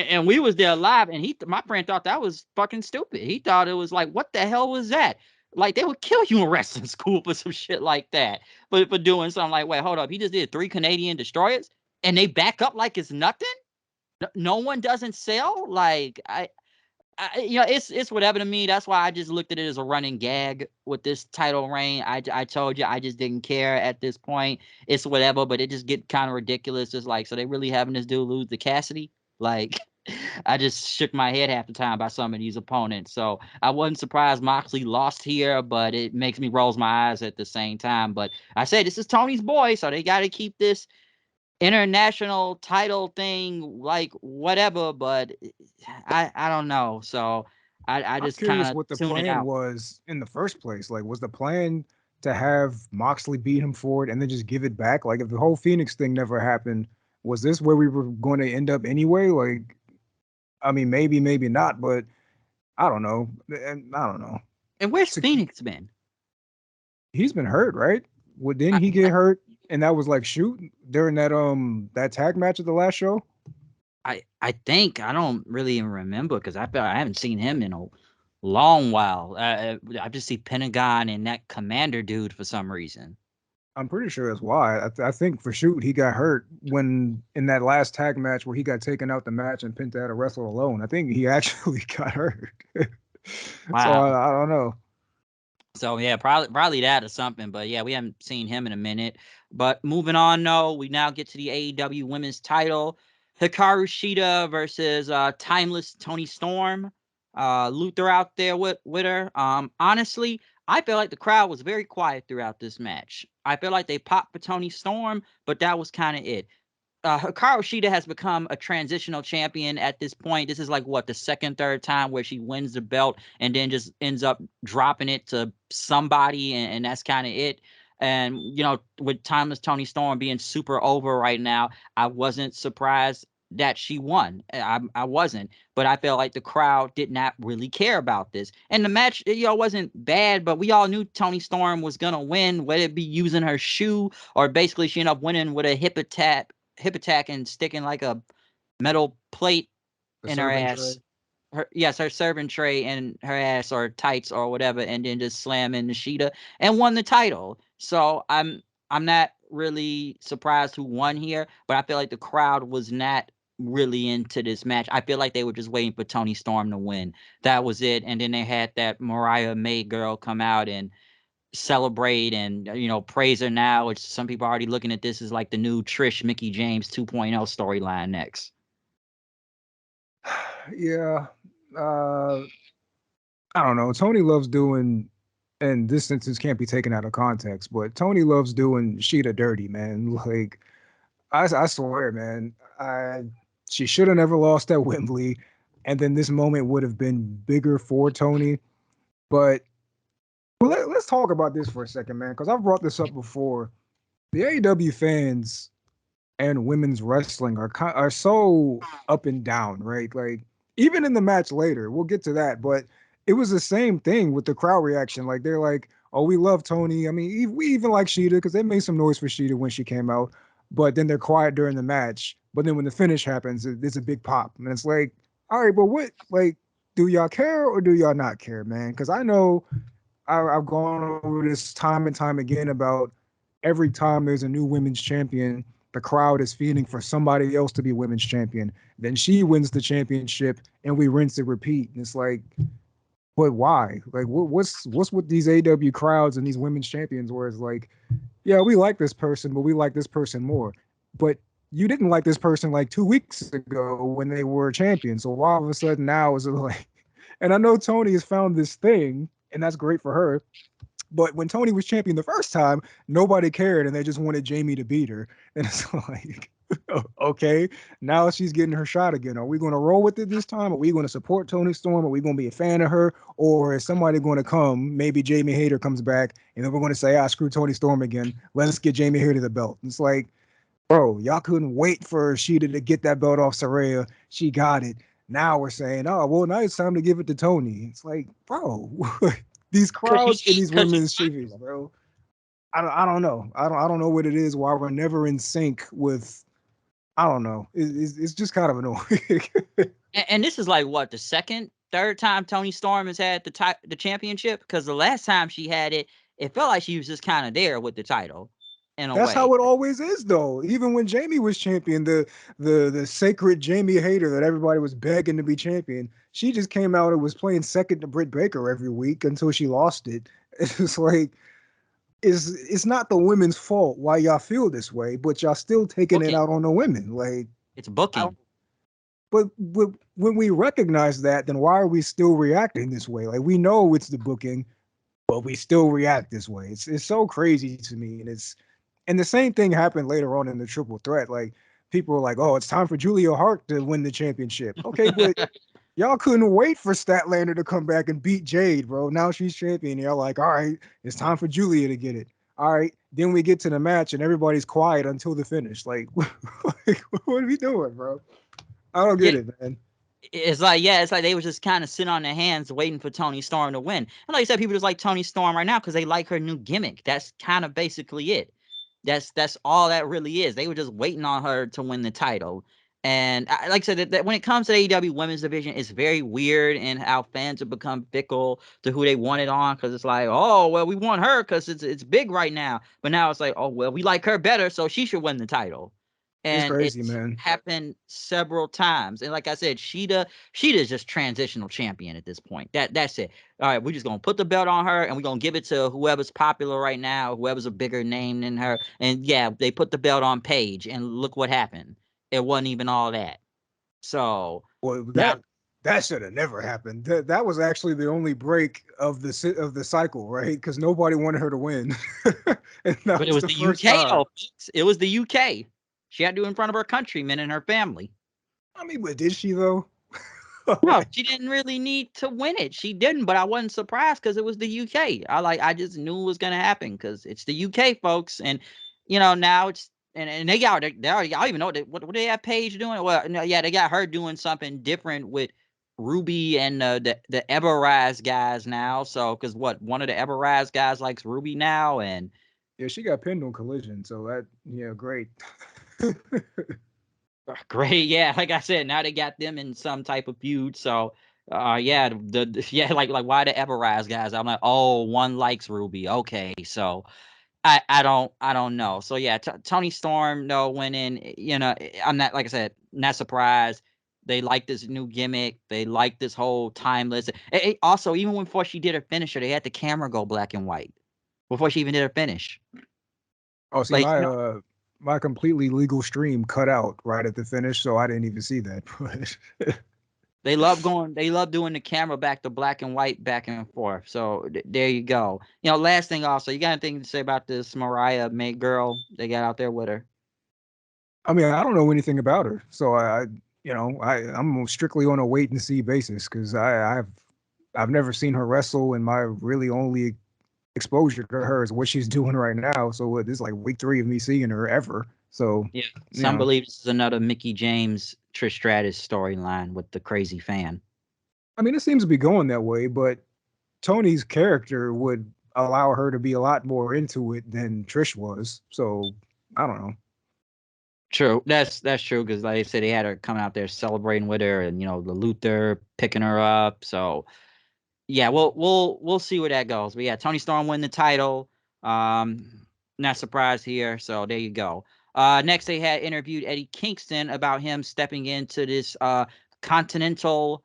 And we was there live, and my friend thought that was fucking stupid. He thought it was like, what the hell was that? Like they would kill you in wrestling school for some shit like that. But for doing something like, wait, hold up, he just did 3 Canadian destroyers, and they back up like it's nothing. No one doesn't sell. Like it's whatever to me. That's why I just looked at it as a running gag with this title reign. I told you I just didn't care at this point. It's whatever, but it just get kind of ridiculous. Just like, so they really having this dude lose to Cassidy? Like, I just shook my head half the time by some of these opponents. So I wasn't surprised Moxley lost here, but it makes me rolls my eyes at the same time. But I say this is Tony's boy, so they got to keep this international title thing, like whatever. But I don't know. So I I'm just kind curious of what the tune it plan out. was in the first place. Like, was the plan to have Moxley beat him for it and then just give it back? Like, if the whole Phoenix thing never happened, was this where we were going to end up anyway? Like, I mean, maybe, maybe not, but I don't know. And I don't know. And where's So Phoenix been? he's been hurt, right? Well, didn't I, he get hurt? And that was like shoot during that tag match at the last show. I think I don't really even remember because I haven't seen him in a long while. I just see Pentagon and that Commander dude for some reason. I'm pretty sure that's why. I think for shoot he got hurt when in that last tag match where he got taken out the match and Penta had to wrestle alone. I think he actually got hurt. So Wow. I don't know. So yeah, probably that or something. But yeah, we haven't seen him in a minute. But moving on, no, we now get to the AEW Women's Title. Hikaru Shida versus Timeless Tony Storm. Luther out there with her. Honestly, I feel like the crowd was very quiet throughout this match. I feel like they popped for Tony Storm, but that was kind of it. Hikaru Shida has become a transitional champion at this point. This is like what, the second, third time where she wins the belt and then just ends up dropping it to somebody, and that's kind of it. And with Timeless Tony Storm being super over right now, I wasn't surprised that she won. I wasn't, but I felt like the crowd did not really care about this. And the match, wasn't bad, but we all knew Tony Storm was gonna win, whether it be using her shoe or basically she ended up winning with a hip attack and sticking like a metal plate The in her serving ass. tray. Her serving tray in her ass or tights or whatever, and then just slam in the Sheeta and won the title. So I'm not really surprised who won here, but I feel like the crowd was not really into this match. I feel like they were just waiting for Tony Storm to win. That was it. And then they had that Mariah May girl come out and celebrate and praise her now, which some people are already looking at this as like the new Trish Mickey James 2.0 storyline next. Yeah. Uh, I don't know. Tony loves doing, and this sentence can't be taken out of context, but Tony loves doing Sheeta dirty, man. Like, I swear, man. She should have never lost at Wembley, and then this moment would have been bigger for Tony. But let's talk about this for a second, man, because I've brought this up before. The AEW fans and women's wrestling are so up and down, right? Like even in the match later, we'll get to that, but it was the same thing with the crowd reaction. Like they're like, "Oh, we love Tony." I mean, we even like Sheeta because they made some noise for Sheeta when she came out, but then they're quiet during the match. But then when the finish happens, it's a big pop, and it's like, all right, but what? Like, do y'all care or do y'all not care, man? Because I know I've gone over this time and time again about every time there's a new women's champion, the crowd is feeding for somebody else to be women's champion. Then she wins the championship, and we rinse and repeat. And it's like, but why? Like, what's with these AW crowds and these women's champions? Where it's like, yeah, we like this person, but we like this person more. But you didn't like this person like 2 weeks ago when they were champion. So why all of a sudden now is it like? And I know Toni has found this thing, and that's great for her. But when Toni was champion the first time, nobody cared, and they just wanted Jamie to beat her. And it's like, okay, now she's getting her shot again. Are we going to roll with it this time? Are we going to support Toni Storm? Are we going to be a fan of her? Or is somebody going to come? Maybe Jamie Hayter comes back, and then we're going to say, screw Toni Storm again. Let's get Jamie Hayter the belt. It's like, bro, y'all couldn't wait for Shida to get that belt off Saraya. She got it. Now we're saying, oh, well, now it's time to give it to Toni. It's like, bro, these crowds in these women's TVs, bro. I don't know. I don't know what it is. Why we're never in sync with. I don't know. It's just kind of annoying. And this is like what, the second, third time Toni Storm has had the championship? Because the last time she had it, it felt like she was just kind of there with the title. That's how it always is, though. Even when Jamie was champion, the sacred Jamie Hayter that everybody was begging to be champion, she just came out and was playing second to Britt Baker every week until she lost it. It's like, it's not the women's fault why y'all feel this way, but y'all still taking it out on the women. Like, it's booking. But when we recognize that, then why are we still reacting this way? Like, we know it's the booking, but we still react this way. It's so crazy to me, and the same thing happened later on in the triple threat. Like, people were like, "Oh, it's time for Julia Hart to win the championship." Okay, but y'all couldn't wait for Statlander to come back and beat Jade, bro. Now she's champion. Y'all like, all right, it's time for Julia to get it. All right, then we get to the match and everybody's quiet until the finish. Like, what are we doing, bro? I don't get it, man. It's like they were just kind of sitting on their hands waiting for Toni Storm to win. And like you said, people just like Toni Storm right now because they like her new gimmick. That's kind of basically it. That's all that really is. They were just waiting on her to win the title. And like I said, that when it comes to the AEW women's division, it's very weird in how fans have become fickle to who they want it on. Because it's like, oh, well, we want her because it's big right now. But now it's like, oh, well, we like her better, so she should win the title. It's And crazy, man. Happened several times. And like I said, Shida's just transitional champion at this point. That's it. All right, we're just gonna put the belt on her and we're gonna give it to whoever's popular right now, whoever's a bigger name than her. And yeah, they put the belt on Paige, and look what happened. It wasn't even all that. So well, that should have never happened. That was actually the only break of the cycle, right? Because nobody wanted her to win. But it was the UK, though. It was the UK. She had to do it in front of her countrymen and her family. I mean, but did she though? No, she didn't really need to win it. She didn't, but I wasn't surprised because it was the UK. I just knew it was gonna happen because it's the UK, folks. And now it's and they already, I don't even know what they have Paige doing. Well, no, yeah, they got her doing something different with Ruby and the Everrise guys now. So because one of the Everrise guys likes Ruby now, and yeah, she got pinned on Collision. So great. Great, yeah. Like I said, now they got them in some type of feud. So, yeah, like why the Everrise guys? I'm like, oh, one likes Ruby. Okay, so I don't know. So yeah, Toni Storm though went in. I'm not, like I said, not surprised. They like this new gimmick. They like this whole timeless. Also, even before she did her finisher, they had the camera go black and white before she even did her finish. Oh, see, my completely legal stream cut out right at the finish, so I didn't even see that. They love doing the camera back to black and white, back and forth. So there you go. Last thing also, you got anything to say about this Mariah May girl they got out there with her? I mean, I don't know anything about her, so I'm strictly on a wait and see basis because I've never seen her wrestle, and my really only exposure to her is what she's doing right now. So this is like week 3 of me seeing her ever. So yeah, some believe this is another Mickie James Trish Stratus storyline with the crazy fan. I mean, it seems to be going that way, but Toni's character would allow her to be a lot more into it than Trish was. So I don't know. True, that's true because like I said, they had her coming out there celebrating with her, and the Luther picking her up. So yeah, we'll see where that goes. But yeah, Toni Storm win the title. Not surprised here. So there you go. Next, they had interviewed Eddie Kingston about him stepping into this Continental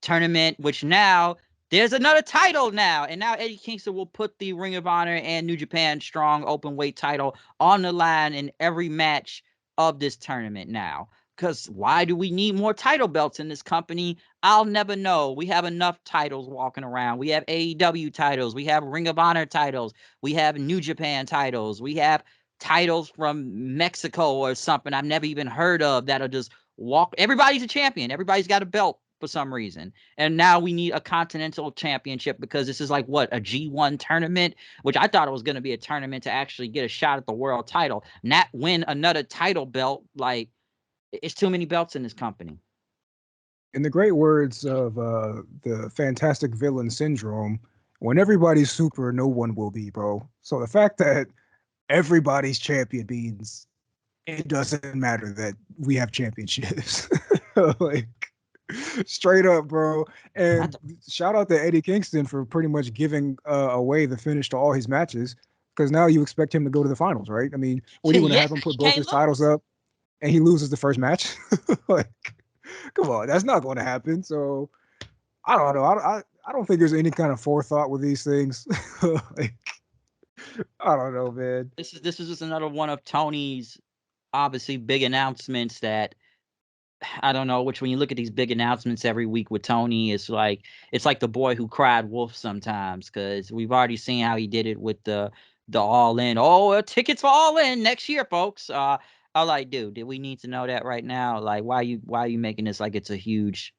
tournament, which now there's another title now. And now Eddie Kingston will put the Ring of Honor and New Japan Strong Openweight title on the line in every match of this tournament now. Because why do we need more title belts in this company? I'll never know. We have enough titles walking around. We have AEW titles. We have Ring of Honor titles. We have New Japan titles. We have titles from Mexico or something I've never even heard of that'll just walk. Everybody's a champion. Everybody's got a belt for some reason. And now we need a Continental Championship because this is like, what, a G1 tournament, which I thought it was going to be a tournament to actually get a shot at the world title, not win another title belt. Like, it's too many belts in this company. In the great words of the Fantastic Villain Syndrome, when everybody's super, no one will be, bro. So the fact that everybody's champion means it doesn't matter that we have championships. Like, straight up, bro. And shout out to Eddie Kingston for pretty much giving away the finish to all his matches, because now you expect him to go to the finals, right? I mean, what do you want to have him put both his titles up and he loses the first match? Like, come on, that's not going to happen. So I don't know. I don't think there's any kind of forethought with these things. Like, I don't know, man. This is just another one of Tony's obviously big announcements that I don't know, which when you look at these big announcements every week with Tony, it's like the boy who cried wolf sometimes, because we've already seen how he did it with the All In. Oh, tickets for All In next year, folks. I'm like, dude, did we need to know that right now? Like, why are you making this like it's a huge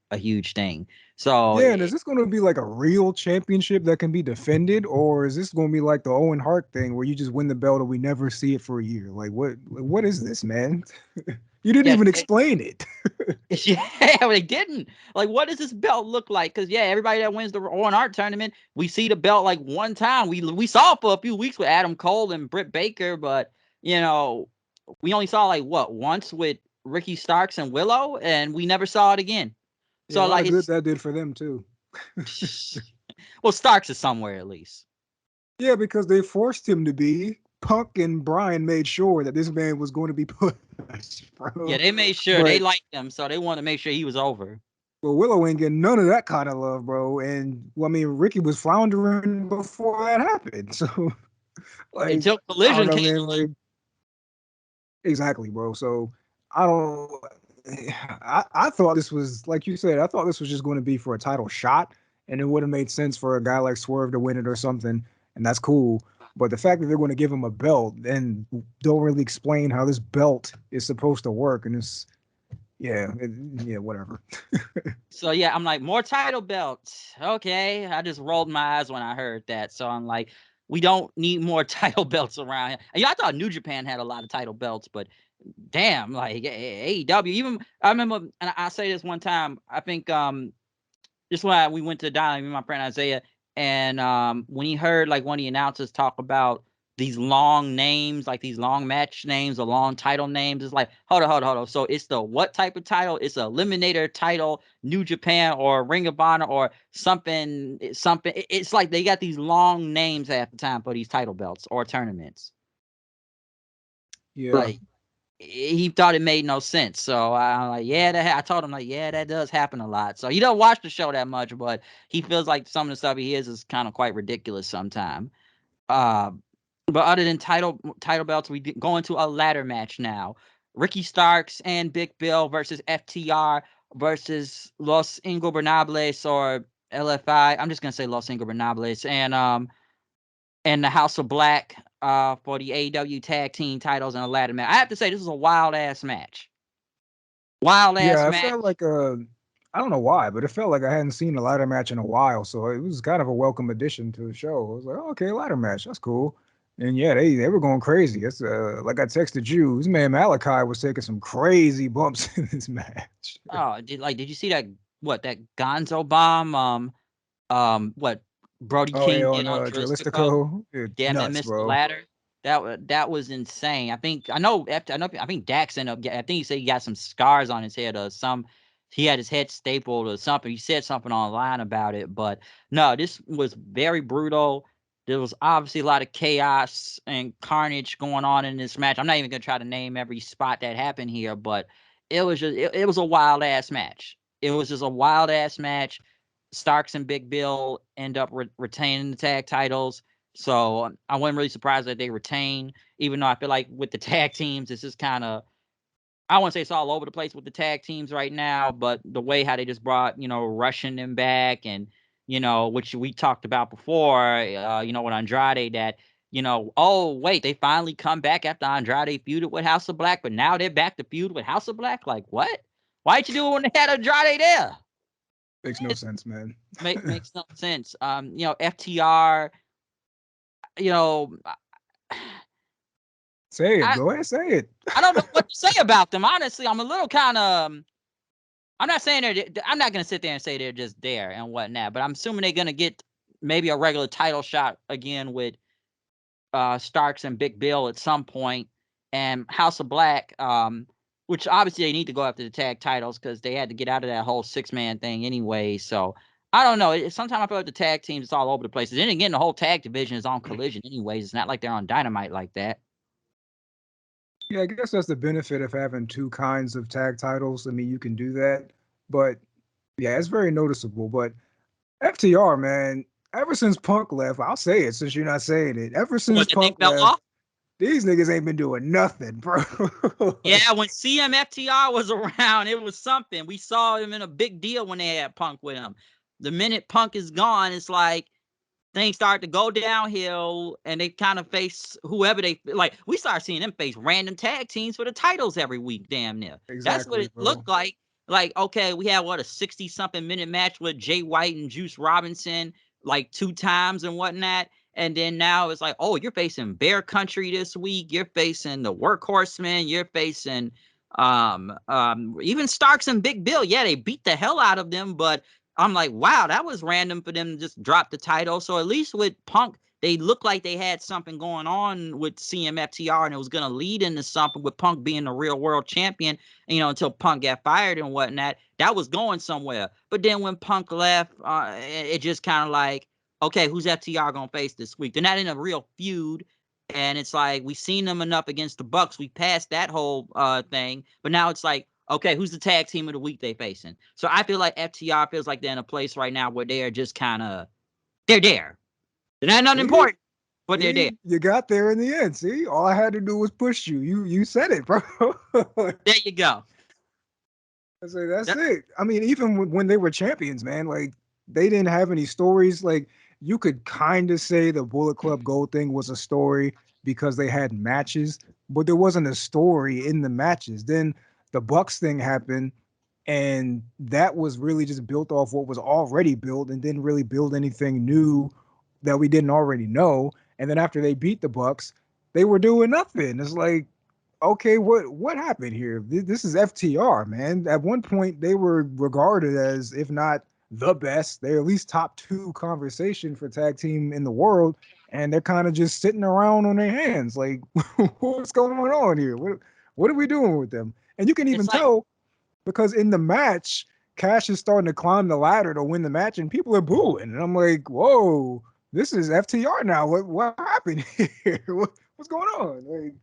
thing? So yeah, and is this going to be like a real championship that can be defended, or is this going to be like the Owen Hart thing where you just win the belt and we never see it for a year? Like, what is this, man? You didn't even explain it. Yeah, they didn't. Like, what does this belt look like? Because yeah, everybody that wins the Owen Hart tournament, we see the belt like one time. We saw it for a few weeks with Adam Cole and Britt Baker, but you know, we only saw like what once with Ricky Starks and Willow, and we never saw it again. Yeah, So a lot like, of good that did for them too. well, Starks is somewhere at least. Yeah, because they forced him to be. Punk and Brian made sure that this man was going to be pushed, bro. Yeah, they made sure they liked him, so they wanted to make sure he was over. Well, Willow ain't getting none of that kind of love, bro. And well, I mean, Ricky was floundering before that happened. So, like, Until I Collision don't know, came. man. Like, exactly, bro. So, I don't. I thought this was like you said. I thought this was just going to be for a title shot, and it would have made sense for a guy like Swerve to win it or something, and that's cool. But the fact that they're going to give him a belt and don't really explain how this belt is supposed to work, and it's yeah, whatever. So yeah, I'm like, more title belts. Okay. I just rolled my eyes when I heard that. So I'm like, we don't need more title belts around here. And, I thought New Japan had a lot of title belts, but damn, like AEW. Even I remember, and I say this one time. I think this why we went to Dynamite with my friend Isaiah, and when he heard like one of the announcers talk about these long names, like these long match names or long title names, it's like, hold on. So it's the what type of title? It's a Eliminator title, New Japan or Ring of Honor or something. It's like they got these long names half the time for these title belts or tournaments. Yeah. Like, he thought it made no sense. So I'm like, yeah, I told him like, yeah, that does happen a lot. So he don't watch the show that much, but he feels like some of the stuff he hears is kind of quite ridiculous sometimes. But other than title belts, we go into a ladder match now. Ricky Starks and Big Bill versus FTR versus Los Ingobernables or LFI. I'm just gonna say Los Ingobernables and the House of Black for the AEW tag team titles and a ladder match. I have to say, this is a wild ass match. Yeah, I felt like I don't know why, but it felt like I hadn't seen a ladder match in a while, so it was kind of a welcome addition to the show. I was like, oh, okay, ladder match, that's cool. And yeah, they were going crazy. It's like I texted you, this man Malachi was taking some crazy bumps in this match. Oh, did you see that? What, that Gonzo bomb? What Brody Oh yeah, King on did on Driscoll? Drilistico, Damn, that nuts, missed the bro. ladder. That was insane. I think Dax ended up. I think he said he got some scars on his head or some. He had his head stapled or something. He said something online about it, but no, this was very brutal. There was obviously a lot of chaos and carnage going on in this match. I'm not even gonna try to name every spot that happened here, but it was just it was a wild ass match. It was just a wild ass match. Starks and Big Bill end up retaining the tag titles. So I wasn't really surprised that they retained, even though I feel like with the tag teams, it's just kind of, I wouldn't say it's all over the place with the tag teams right now, but the way how they just brought, rushing them back and, which we talked about before, with Andrade that, oh, wait, they finally come back after Andrade feuded with House of Black, but now they're back to feud with House of Black? Like, what? Why'd you do it when they had Andrade there? Makes no sense, man. Makes no sense. FTR, you know, Say it. Go ahead, say it. I don't know what to say about them. Honestly, I'm a little kind of. I'm not saying I'm not gonna sit there and say they're just there and whatnot, but I'm assuming they're gonna get maybe a regular title shot again with Starks and Big Bill at some point, and House of Black, which obviously they need to go after the tag titles because they had to get out of that whole 6-man thing anyway. So I don't know. Sometimes I feel like the tag teams it's all over the place. Then again, the whole tag division is on Collision anyways. It's not like they're on Dynamite like that. Yeah, I guess that's the benefit of having two kinds of tag titles. I mean, you can do that, but yeah, it's very noticeable. But FTR, man, ever since Punk left, I'll say it since you're not saying it. Ever since Punk Fell left, off? these niggas ain't been doing nothing, bro. Yeah, when CMFTR was around, it was something. We saw him in a big deal when they had Punk with him. The minute Punk is gone, it's like things start to go downhill and they kind of face whoever they like. We start seeing them face random tag teams for the titles every week, damn near. That's what Exactly, it bro. looked like. Like, okay, we had a 60-something minute match with Jay White and Juice Robinson like 2 times and whatnot. And then now it's like, oh, you're facing Bear Country this week. You're facing the Workhorsemen. You're facing even Starks and Big Bill. Yeah, they beat the hell out of them, but I'm like, wow, that was random for them to just drop the title. So at least with Punk, they looked like they had something going on with CMFTR, and it was going to lead into something with Punk being the real world champion, until Punk got fired and whatnot. That was going somewhere. But then when Punk left, it just kind of like, okay, who's FTR going to face this week? They're not in a real feud. And it's like, we've seen them enough against the Bucks. We passed that whole thing. But now it's like, okay, who's the tag team of the week they facing? So I feel like FTR feels like they're in a place right now where they're just kind of, they're there. They're not nothing important, but they're there. You got there in the end. See, all I had to do was push you. You said it, bro. There you go. I say that's it. I mean, even when they were champions, man, like they didn't have any stories. Like you could kind of say the Bullet Club Gold thing was a story because they had matches, but there wasn't a story in the matches. Then the Bucks thing happened, and that was really just built off what was already built and didn't really build anything new that we didn't already know. And then after they beat the Bucks, they were doing nothing. It's like, okay, what happened here? This is FTR, man. At one point, they were regarded as, if not the best, they're at least top 2 conversation for tag team in the world, and they're kind of just sitting around on their hands. Like, what's going on here? What are we doing with them? And you can even tell because in the match, Cash is starting to climb the ladder to win the match, and people are booing. And I'm like, whoa, this is FTR now. What happened here? What's going on? Like,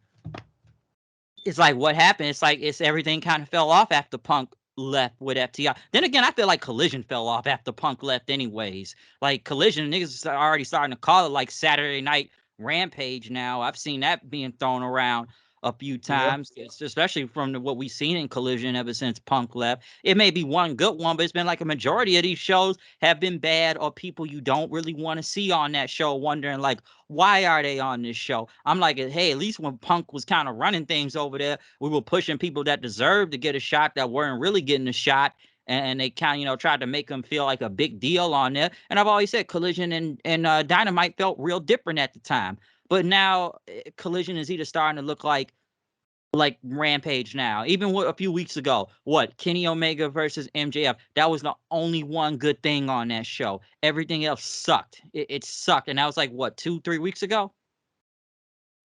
it's like what happened. It's like everything kind of fell off after Punk left with FTR. Then again, I feel like Collision fell off after Punk left anyways. Like Collision, niggas are already starting to call it like Saturday Night Rampage now. I've seen that being thrown around a few times, especially from what we've seen in Collision ever since Punk left. It may be one good one, but it's been like a majority of these shows have been bad or people you don't really want to see on that show wondering like, why are they on this show? I'm like, hey, at least when Punk was kind of running things over there, we were pushing people that deserved to get a shot that weren't really getting a shot. And they kind of, tried to make them feel like a big deal on there. And I've always said Collision and Dynamite felt real different at the time. But now Collision is either starting to look like Rampage now. Even a few weeks ago, Kenny Omega versus MJF. That was the only one good thing on that show. Everything else sucked. It sucked. And that was like, 2-3 weeks ago?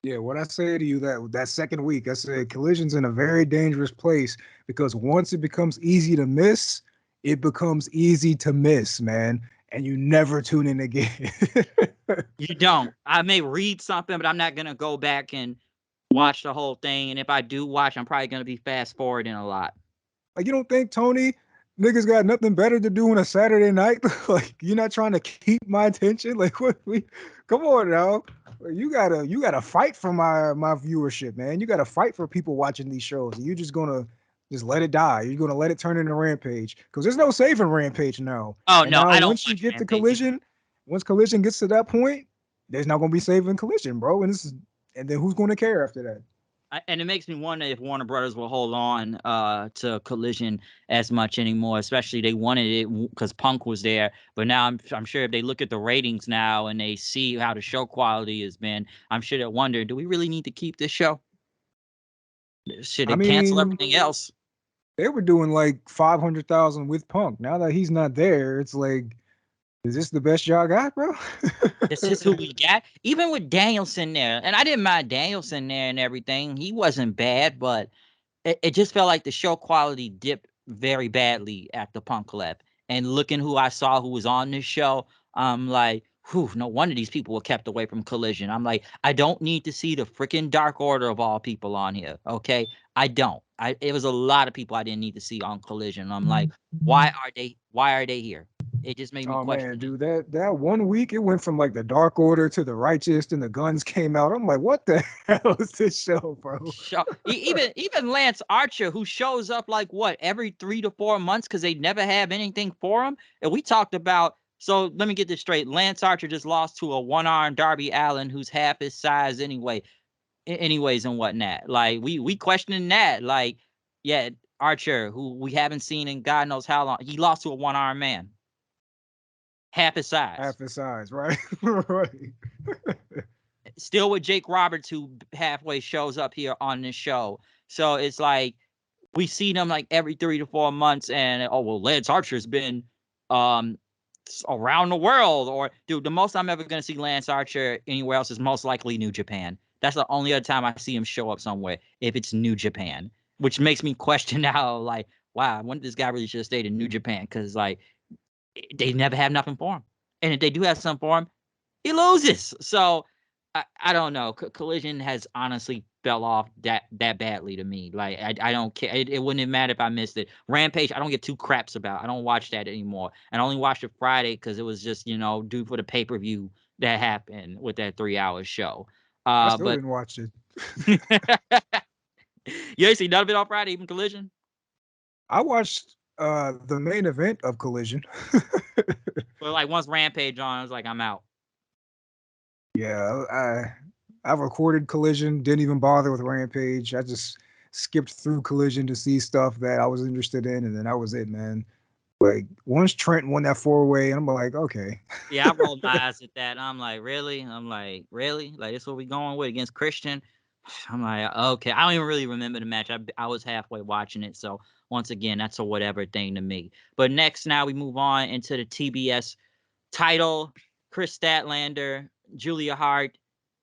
Yeah, what I say to you that second week, I said Collision's in a very dangerous place because once it becomes easy to miss, it becomes easy to miss, man. And you never tune in again. You don't. I may read something, but I'm not gonna go back and watch the whole thing. And if I do watch, I'm probably gonna be fast forwarding a lot. Like, you don't think Tony niggas got nothing better to do on a Saturday night? Like, you're not trying to keep my attention? Like, what we come on now. You gotta fight for my viewership, man. You gotta fight for people watching these shows. And you're just gonna just let it die. You're gonna let it turn into Rampage. Because there's no saving Rampage now. Oh And no, now I don't once you watch get to Rampage either. Collision, once Collision gets to that point, there's not gonna be saving Collision, bro. And then who's gonna care after that? And it makes me wonder if Warner Brothers will hold on to Collision as much anymore. Especially they wanted it because Punk was there, but now I'm sure if they look at the ratings now and they see how the show quality has been, I'm sure they'll wonder, do we really need to keep this show? Should I they cancel mean, everything else? they were doing like 500,000 with Punk. Now that he's not there, it's like, is this the best y'all got, bro? This is who we got. Even with Danielson there, and I didn't mind Danielson there and everything. He wasn't bad, but it just felt like the show quality dipped very badly after Punk left. And looking who I saw who was on this show, I'm like, whew, no wonder these people were kept away from Collision. I'm like, I don't need to see the freaking Dark Order of all people on here. Okay. I don't. It was a lot of people I didn't need to see on Collision. I'm like, why are they here? It just made me Oh question man, it. dude, that 1 week it went from like the Dark Order to the Righteous, and the Guns came out. I'm like, what the hell is this show, bro? Even Lance Archer, who shows up like what every 3 to 4 months because they never have anything for him. And we talked about. So let me get this straight. Lance Archer just lost to a one-armed Darby Allin who's half his size anyway. Anyways, and whatnot. Like we questioning that. Like, yeah, Archer, who we haven't seen in God knows how long, he lost to a one-armed man, half his size. Half his size, right? Right. Still with Jake Roberts, who halfway shows up here on this show. So it's like we see them like every 3 to 4 months, and oh well, Lance Archer's been um around the world, or dude, the most I'm ever gonna see Lance Archer anywhere else is most likely New Japan. That's the only other time I see him show up somewhere if it's New Japan, which makes me question now, like, wow, when did this guy really should have stayed in New Japan? Because like they never have nothing for him, and if they do have something for him, he loses. So I don't know. Collision has honestly fell off that badly to me. Like I don't care. It wouldn't have mattered if I missed it. Rampage, I don't get two craps about. I don't watch that anymore. And I only watched it Friday because it was just due for the pay-per-view that happened with that 3 hour show. I still But didn't watch it. you ain't seen none of it on Friday, even Collision. I watched the main event of Collision. But like once Rampage on, I was like, I'm out. Yeah, I recorded Collision, didn't even bother with Rampage. I just skipped through Collision to see stuff that I was interested in, and then that was it, man. Like once Trent won that 4-way, I'm like, okay. Yeah, I rolled my eyes at that. I'm like, really? I'm like, really? Like, this what we going with against Christian? I'm like, okay. I don't even really remember the match. I was halfway watching it. So, once again, that's a whatever thing to me. But next, now we move on into the TBS title. Chris Statlander, Julia Hart,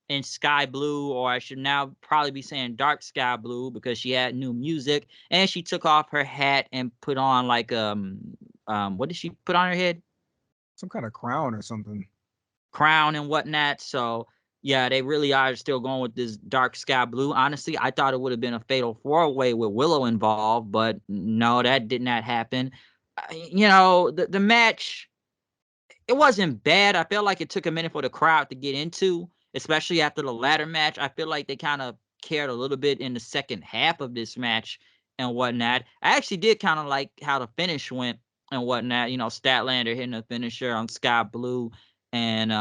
in Sky Blue, or I should now probably be saying Dark Sky Blue because she had new music. And she took off her hat and put on like, what did she put on her head? Some kind of crown or something. Crown and whatnot. So yeah, they really are still going with this Dark Sky Blue. Honestly, I thought it would have been a fatal 4-way with Willow involved, but no, that did not happen. The match, it wasn't bad. I felt like it took a minute for the crowd to get into, especially after the ladder match. I feel like they kind of cared a little bit in the second half of this match and whatnot. I actually did kind of like how the finish went and whatnot. Statlander hitting a finisher on Sky Blue and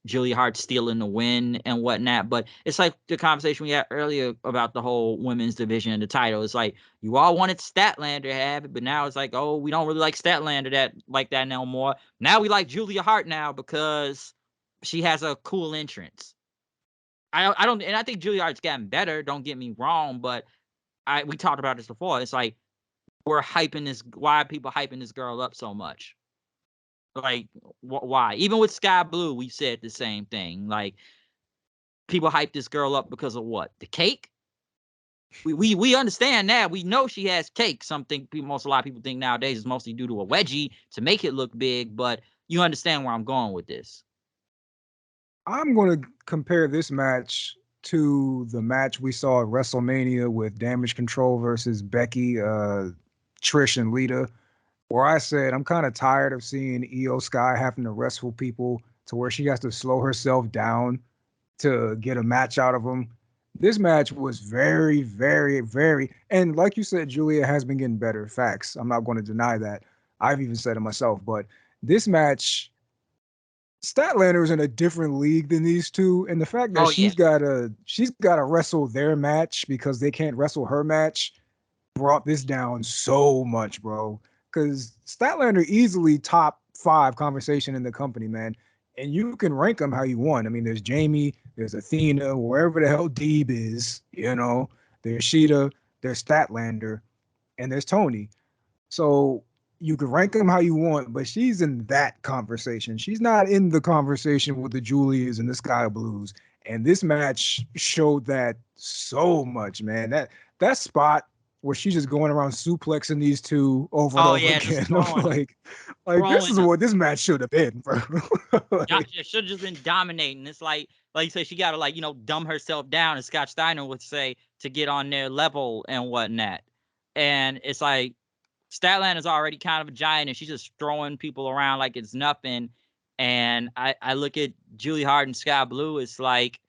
Julia Hart stealing the win and whatnot. But it's like the conversation we had earlier about the whole women's division and the title. It's like you all wanted Statlander to have it, but now it's like, oh, we don't really like Statlander that no more. Now we like Julia Hart now because she has a cool entrance. I don't, and I think Julia Hart's gotten better. Don't get me wrong, but we talked about this before. It's like we're hyping this. Why are people hyping this girl up so much? Like, why? Even with Sky Blue, we said the same thing. Like, people hype this girl up because of what? The cake? We understand that. We know she has cake. A lot of people think nowadays is mostly due to a wedgie to make it look big. But you understand where I'm going with this. I'm going to compare this match to the match we saw at WrestleMania with Damage Control versus Becky, Trish, and Lita, where I said I'm kind of tired of seeing Io Sky having to wrestle people to where she has to slow herself down to get a match out of them. This match was very, very, very, and like you said, Julia has been getting better. Facts. I'm not going to deny that. I've even said it myself, but this match, Statlander's in a different league than these two, and the fact that Oh yeah. she's gotta wrestle their match because they can't wrestle her match brought this down so much, bro. Because Statlander easily top 5 conversation in the company, man. And you can rank them how you want. I mean, there's Jamie, there's Athena, wherever the hell Deeb is, there's Shida, there's Statlander, and there's Toni. So you can rank them how you want, but she's in that conversation. She's not in the conversation with the Julias and the Sky Blues. And this match showed that so much, man. That spot where she's just going around suplexing these two over and Oh over yeah, just again. I'm like this throwing is what this match should have been, bro. Yeah, Like, she should have just been dominating. It's like you say, she got to dumb herself down, as Scott Steiner would say, to get on their level and whatnot. And it's like Statland is already kind of a giant, and she's just throwing people around like it's nothing. And I look at Julie Hart and Sky Blue. It's like,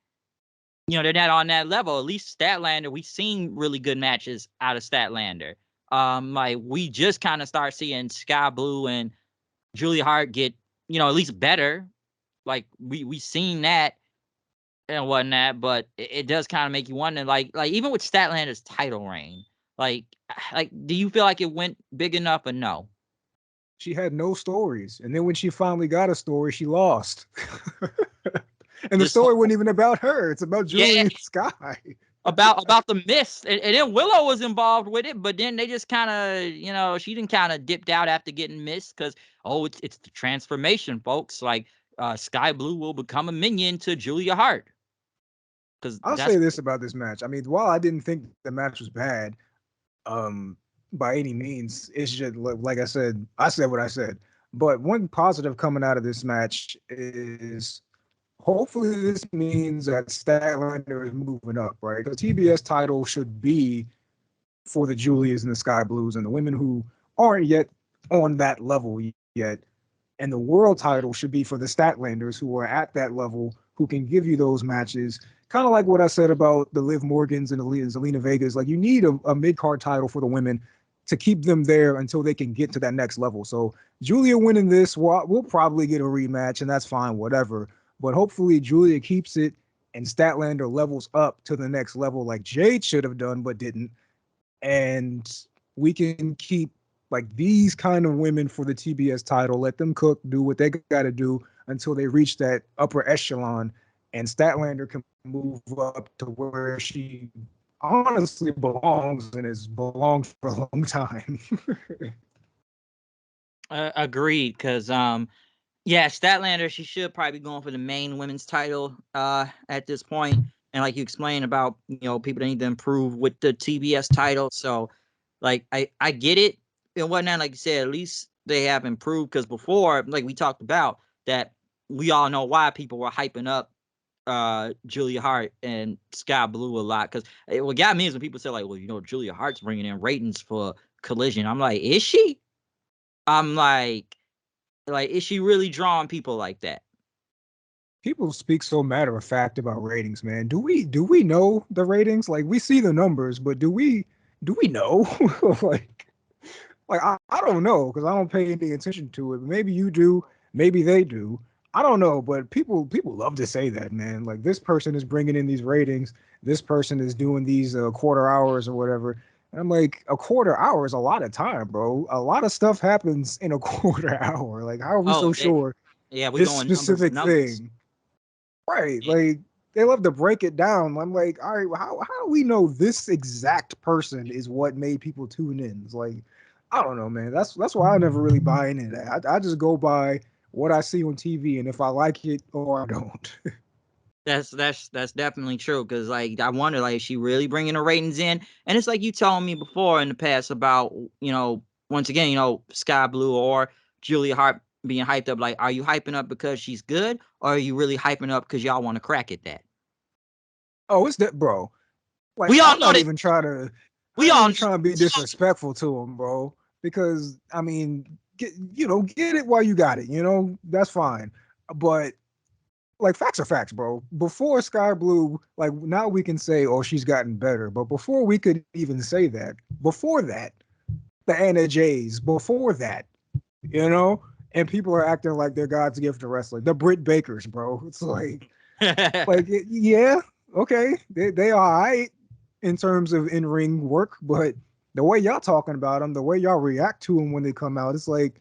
they're not on that level. At least Statlander, we've seen really good matches out of Statlander. Like we just kind of start seeing Sky Blue and Julia Hart get, at least better. Like we seen that and whatnot, but it does kind of make you wonder, like even with Statlander's title reign, like do you feel like it went big enough or no? she had no stories. And then when she finally got a story, she lost. And the This story wasn't even about her. It's about Julie Yeah, and Sky. about the mist, and then Willow was involved with it, but then they just kind of, she didn't kind of dipped out after getting missed because it's the transformation, folks. Like Sky Blue will become a minion to Julia Hart because I'll that's say this about this match. I mean, while I didn't think the match was bad, by any means, it's just like I said what I said. But one positive coming out of this match is hopefully this means that Statlander is moving up, right? Because TBS title should be for the Julias and the Sky Blues and the women who aren't yet on that level yet. And the world title should be for the Statlanders who are at that level, who can give you those matches. Kind of like what I said about the Liv Morgans and the Zelina Vegas. Like you need a mid-card title for the women to keep them there until they can get to that next level. So Julia winning this, we'll probably get a rematch, and that's fine, whatever. But hopefully Julia keeps it and Statlander levels up to the next level like Jade should have done but didn't. And we can keep like these kind of women for the TBS title, let them cook, do what they got to do until they reach that upper echelon, and Statlander can move up to where she honestly belongs and has belonged for a long time. Agreed, because yeah, Statlander, she should probably be going for the main women's title at this point. And like you explained about, people that need to improve with the TBS title. So like I get it and whatnot. Like you said, at least they have improved, because before, like we talked about, that we all know why people were hyping up Julia Hart and Sky Blue a lot. Because what got me is when people say like, well, Julia Hart's bringing in ratings for Collision. I'm like, is she? I'm like, is she really drawing people like that? People speak so matter of fact about ratings, man. Do we know the ratings? Like we see the numbers, but do we know? like I don't know because I don't pay any attention to it. Maybe you do, maybe they do. I don't know, but people love to say that, man. Like this person is bringing in these ratings, this person is doing these quarter hours or whatever. And I'm like, a quarter hour is a lot of time, bro. A lot of stuff happens in a quarter hour. Like, how are we Oh, so sure yeah, we this going numbers and specific numbers. thing? Right. Yeah, Like they love to break it down. I'm like, all right, well, how do we know this exact person is what made people tune in? It's like, I don't know, man. That's why I never really buy into that. I just go by what I see on TV, and if I like it or I don't. that's definitely true. Because like I wonder, like, is she really bringing the ratings in? And it's like you told me before in the past about, once again, Sky Blue or Julia Hart being hyped up? Like, are you hyping up because she's good, or are you really hyping up because y'all want to crack at that? Oh, it's that, bro. Like, We all I'm know not that. even trying to. I We ain't all even trying to be disrespectful to him, bro. Because I mean, get it while you got it. That's fine. But like, facts are facts, bro. Before Sky Blue, like now we can say, oh, she's gotten better. But before we could even say that, before that, the Anna Jays, before that, and people are acting like they're God's gift to wrestling. The Britt Bakers, bro. It's yeah, okay, they are all right in terms of in ring work, but the way y'all talking about them, the way y'all react to them when they come out, it's like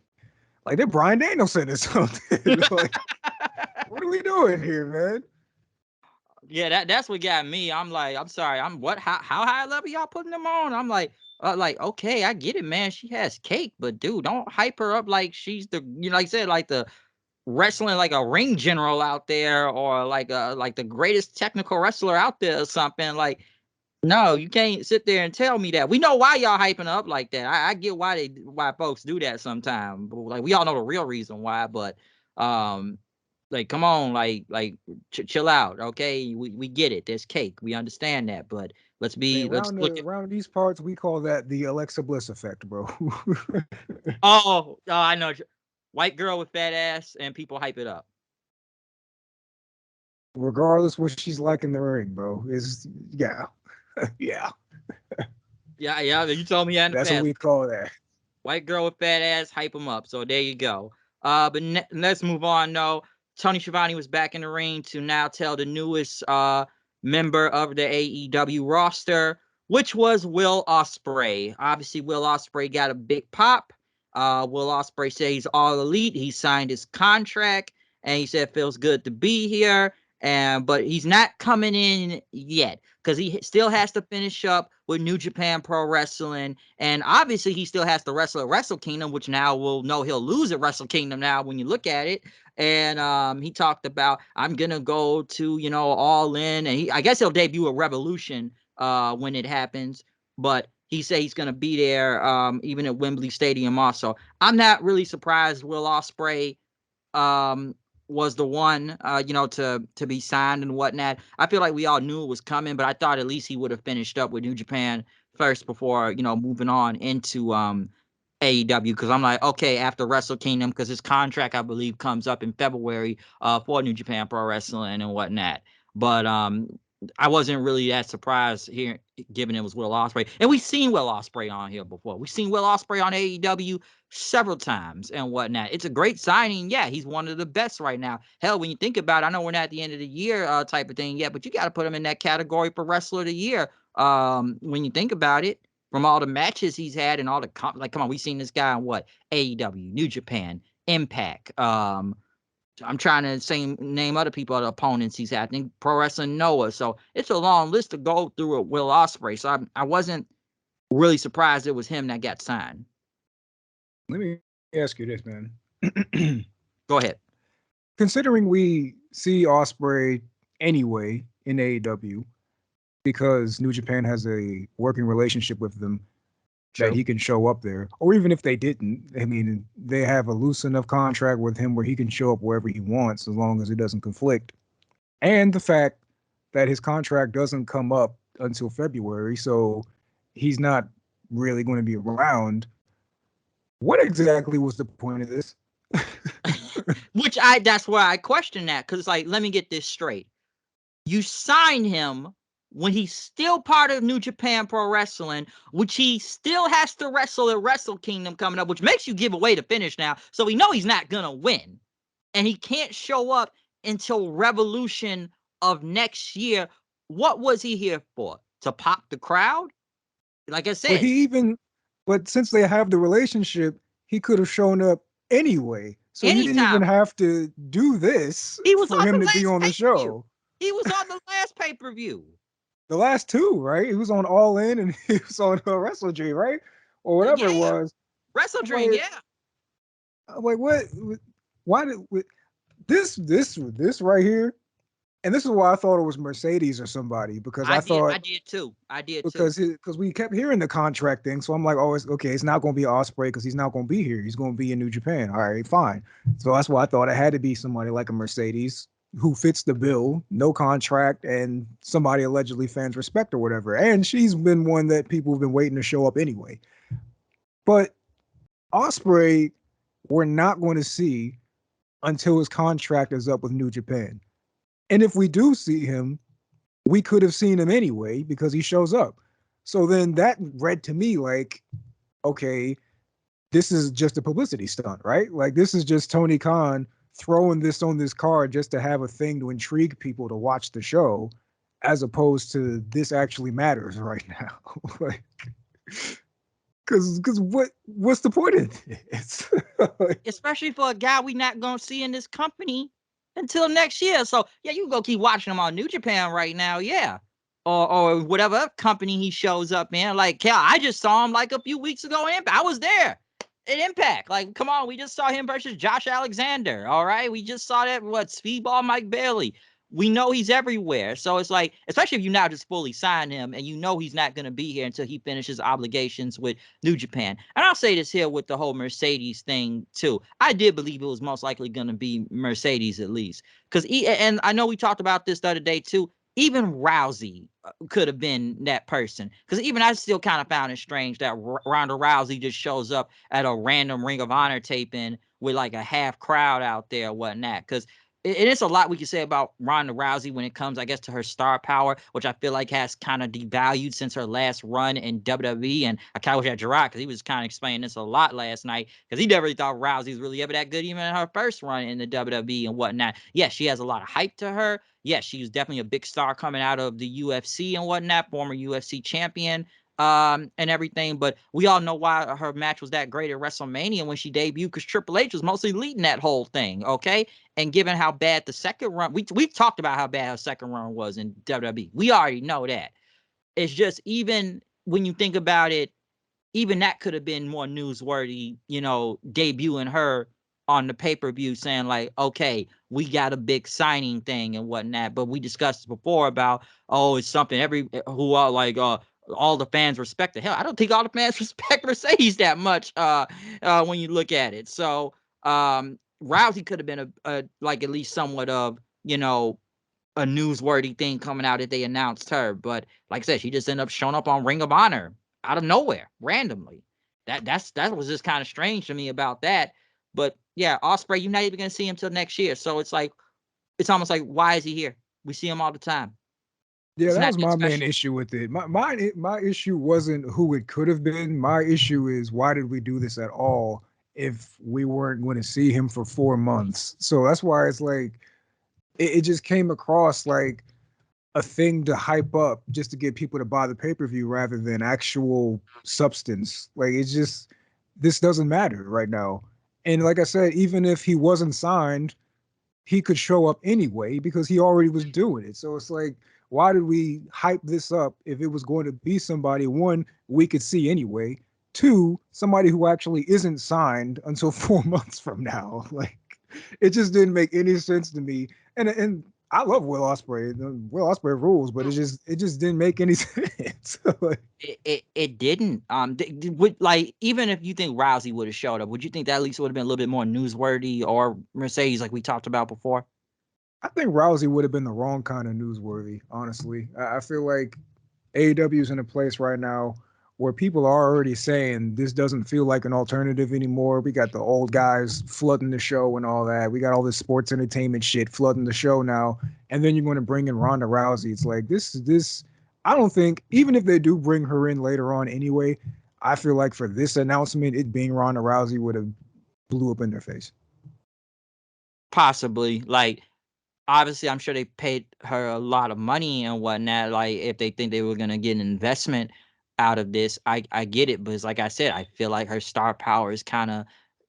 they're Brian Danielson or something. Like, what are we doing here, man? Yeah, that's what got me. I'm like, I'm sorry. How high level y'all putting them on? I'm like, okay, I get it, man. She has cake, but dude, don't hype her up like she's the, like I said, like the wrestling like a ring general out there, or like the greatest technical wrestler out there or something. Like, no, you can't sit there and tell me that. We know why y'all hyping up like that. I get why folks do that sometimes. Like, we all know the real reason why, but um like, come on, like chill out, okay? We get it. There's cake. We understand that, but Man, let's look at. around these parts, we call that the Alexa Bliss effect, bro. Oh, I know. White girl with fat ass and people hype it up. Regardless what she's like in the ring, bro, is yeah, yeah. Yeah, you told me in the That's what past. we call that. White girl with fat ass, hype them up. So there you go. But let's move on. No, Tony Schiavone was back in the ring to now tell the newest member of the AEW roster, which was Will Ospreay. Obviously, Will Ospreay got a big pop. Will Ospreay said he's all elite. He signed his contract, and he said it feels good to be here. But he's not coming in yet because he still has to finish up with New Japan Pro Wrestling, and obviously he still has to wrestle at Wrestle Kingdom, which now we'll know he'll lose at Wrestle Kingdom now when you look at it. And he talked about, I'm gonna go to All In, and I guess he'll debut a Revolution when it happens, but he said he's gonna be there even at Wembley Stadium also. I'm not really surprised Will Ospreay um was the one to be signed and whatnot. I feel like we all knew it was coming, but I thought at least he would have finished up with New Japan first before moving on into AEW, because I'm like, okay, after Wrestle Kingdom, because his contract I believe comes up in February for New Japan Pro Wrestling and whatnot. But I wasn't really that surprised here, given it was Will Ospreay, and we've seen Will Ospreay on here before. We've seen Will Ospreay on AEW several times and whatnot. It's a great signing. Yeah, he's one of the best right now. Hell, when you think about it, I know we're not at the end of the year type of thing yet, but you got to put him in that category for Wrestler of the Year. When you think about it, from all the matches he's had and all the like, come on, we've seen this guy on what? AEW, New Japan, Impact. I'm trying to name other people, other opponents he's had. I think Pro Wrestling Noah. So it's a long list to go through with Will Ospreay. So I wasn't really surprised it was him that got signed. Let me ask you this, man. Go ahead. Considering we see Ospreay anyway in AEW because New Japan has a working relationship with them that he can show up there, or even if they didn't, I mean, they have a loose enough contract with him where he can show up wherever he wants as long as it doesn't conflict. And the fact that his contract doesn't come up until February, so he's not really going to be around. What exactly was the point of this? That's why I question that, because it's like, let me get this straight. You sign him when he's still part of New Japan Pro Wrestling, which he still has to wrestle at Wrestle Kingdom coming up, which makes you give away the finish now. So we know he's not gonna win, and he can't show up until Revolution of next year. What was he here for? To pop the crowd? Like I But said, since they have the relationship, he could have shown up anyway. So you didn't even anytime. have to do this He was for on him the to be last on the pay-per-view. show. He was on the last pay-per-view. The last two, right? He was on All In and he was on Wrestle G, right? Or whatever it Yeah, was. Wrestle I'm Dream. like, Yeah. I'm like, what? Why did this right here? And this is why I thought it was Mercedes or somebody, because I I thought did too. I did too. because we kept hearing the contract thing. So I'm like, oh, it's okay. It's not going to be Ospreay because he's not going to be here. He's going to be in New Japan. All right, fine. So that's why I thought it had to be somebody like a Mercedes who fits the bill, no contract, and somebody allegedly fans respect or whatever. And she's been one that people have been waiting to show up anyway. But Ospreay, we're not going to see until his contract is up with New Japan. And if we do see him, we could have seen him anyway because he shows up. So then that read to me like, okay, this is just a publicity stunt, right? Like this is just Tony Khan throwing this on this card just to have a thing to intrigue people to watch the show, as opposed to this actually matters right now. Like, because what's the point of this? Especially for a guy we not gonna see in this company until next year. So yeah, you can go keep watching him on New Japan right now, yeah. Or whatever company he shows up in. Like, hell, I just saw him like a few weeks ago in Impact. I was there at Impact. Like, come on, we just saw him versus Josh Alexander. All right. We just saw that Speedball Mike Bailey. We know he's everywhere. So it's like, especially if you now just fully sign him and you know he's not going to be here until he finishes obligations with New Japan. And I'll say this here with the whole Mercedes thing too. I did believe it was most likely going to be Mercedes at least. Because, and I know we talked about this the other day too, even Rousey could have been that person. Because even I still kind of found it strange that Ronda Rousey just shows up at a random Ring of Honor taping with like a half crowd out there or whatnot. Because it's a lot we can say about Ronda Rousey when it comes, I guess, to her star power, which I feel like has kind of devalued since her last run in WWE. And I kind of wish I had Gerard because he was kind of explaining this a lot last night because he never really thought Rousey was really ever that good, even in her first run in the WWE and whatnot. Yes, she has a lot of hype to her. Yes, she was definitely a big star coming out of the UFC and whatnot, former UFC champion. And everything, but we all know why her match was that great at WrestleMania when she debuted, because Triple H was mostly leading that whole thing, okay? And given how bad the second run, we've talked about how bad her second run was in WWE. We already know that. It's just, even when you think about it, even that could have been more newsworthy, debuting her on the pay-per-view saying like, okay, we got a big signing thing and whatnot. But we discussed before about, oh, it's something who are like, all the fans respect the hell. I don't think all the fans respect Mercedes that much when you look at it. So Rousey could have been a like at least somewhat of, a newsworthy thing coming out if they announced her. But like I said, she just ended up showing up on Ring of Honor out of nowhere, randomly. That was just kind of strange to me about that. But yeah, Ospreay, you're not even gonna see him till next year. So it's like, it's almost like, why is he here? We see him all the time. Yeah, It's that not was that my main special. issue with it. My issue wasn't who it could have been. My issue is why did we do this at all if we weren't going to see him for 4 months? So that's why it's like it just came across like a thing to hype up just to get people to buy the pay-per-view rather than actual substance. Like it's just this doesn't matter right now. And like I said, even if he wasn't signed, he could show up anyway because he already was doing it. So it's like, why did we hype this up if it was going to be somebody, one, we could see anyway, two, somebody who actually isn't signed until 4 months from now? Like, it just didn't make any sense to me. And I love Will Ospreay. Will Ospreay rules, but it just didn't make any sense. Like, It didn't. Would, like, even if you think Rousey would have showed up, would you think that at least would have been a little bit more newsworthy, or Mercedes, like we talked about before? I think Rousey would have been the wrong kind of newsworthy, honestly. I feel like AEW is in a place right now where people are already saying this doesn't feel like an alternative anymore. We got the old guys flooding the show and all that. We got all this sports entertainment shit flooding the show now. And then you're going to bring in Ronda Rousey. It's like this. I don't think, even if they do bring her in later on anyway, I feel like for this announcement, it being Ronda Rousey would have blew up in their face. Possibly. Like, obviously, I'm sure they paid her a lot of money and whatnot. Like, if they think they were gonna get an investment out of this, I get it. But it's like I said, I feel like her star power is kind of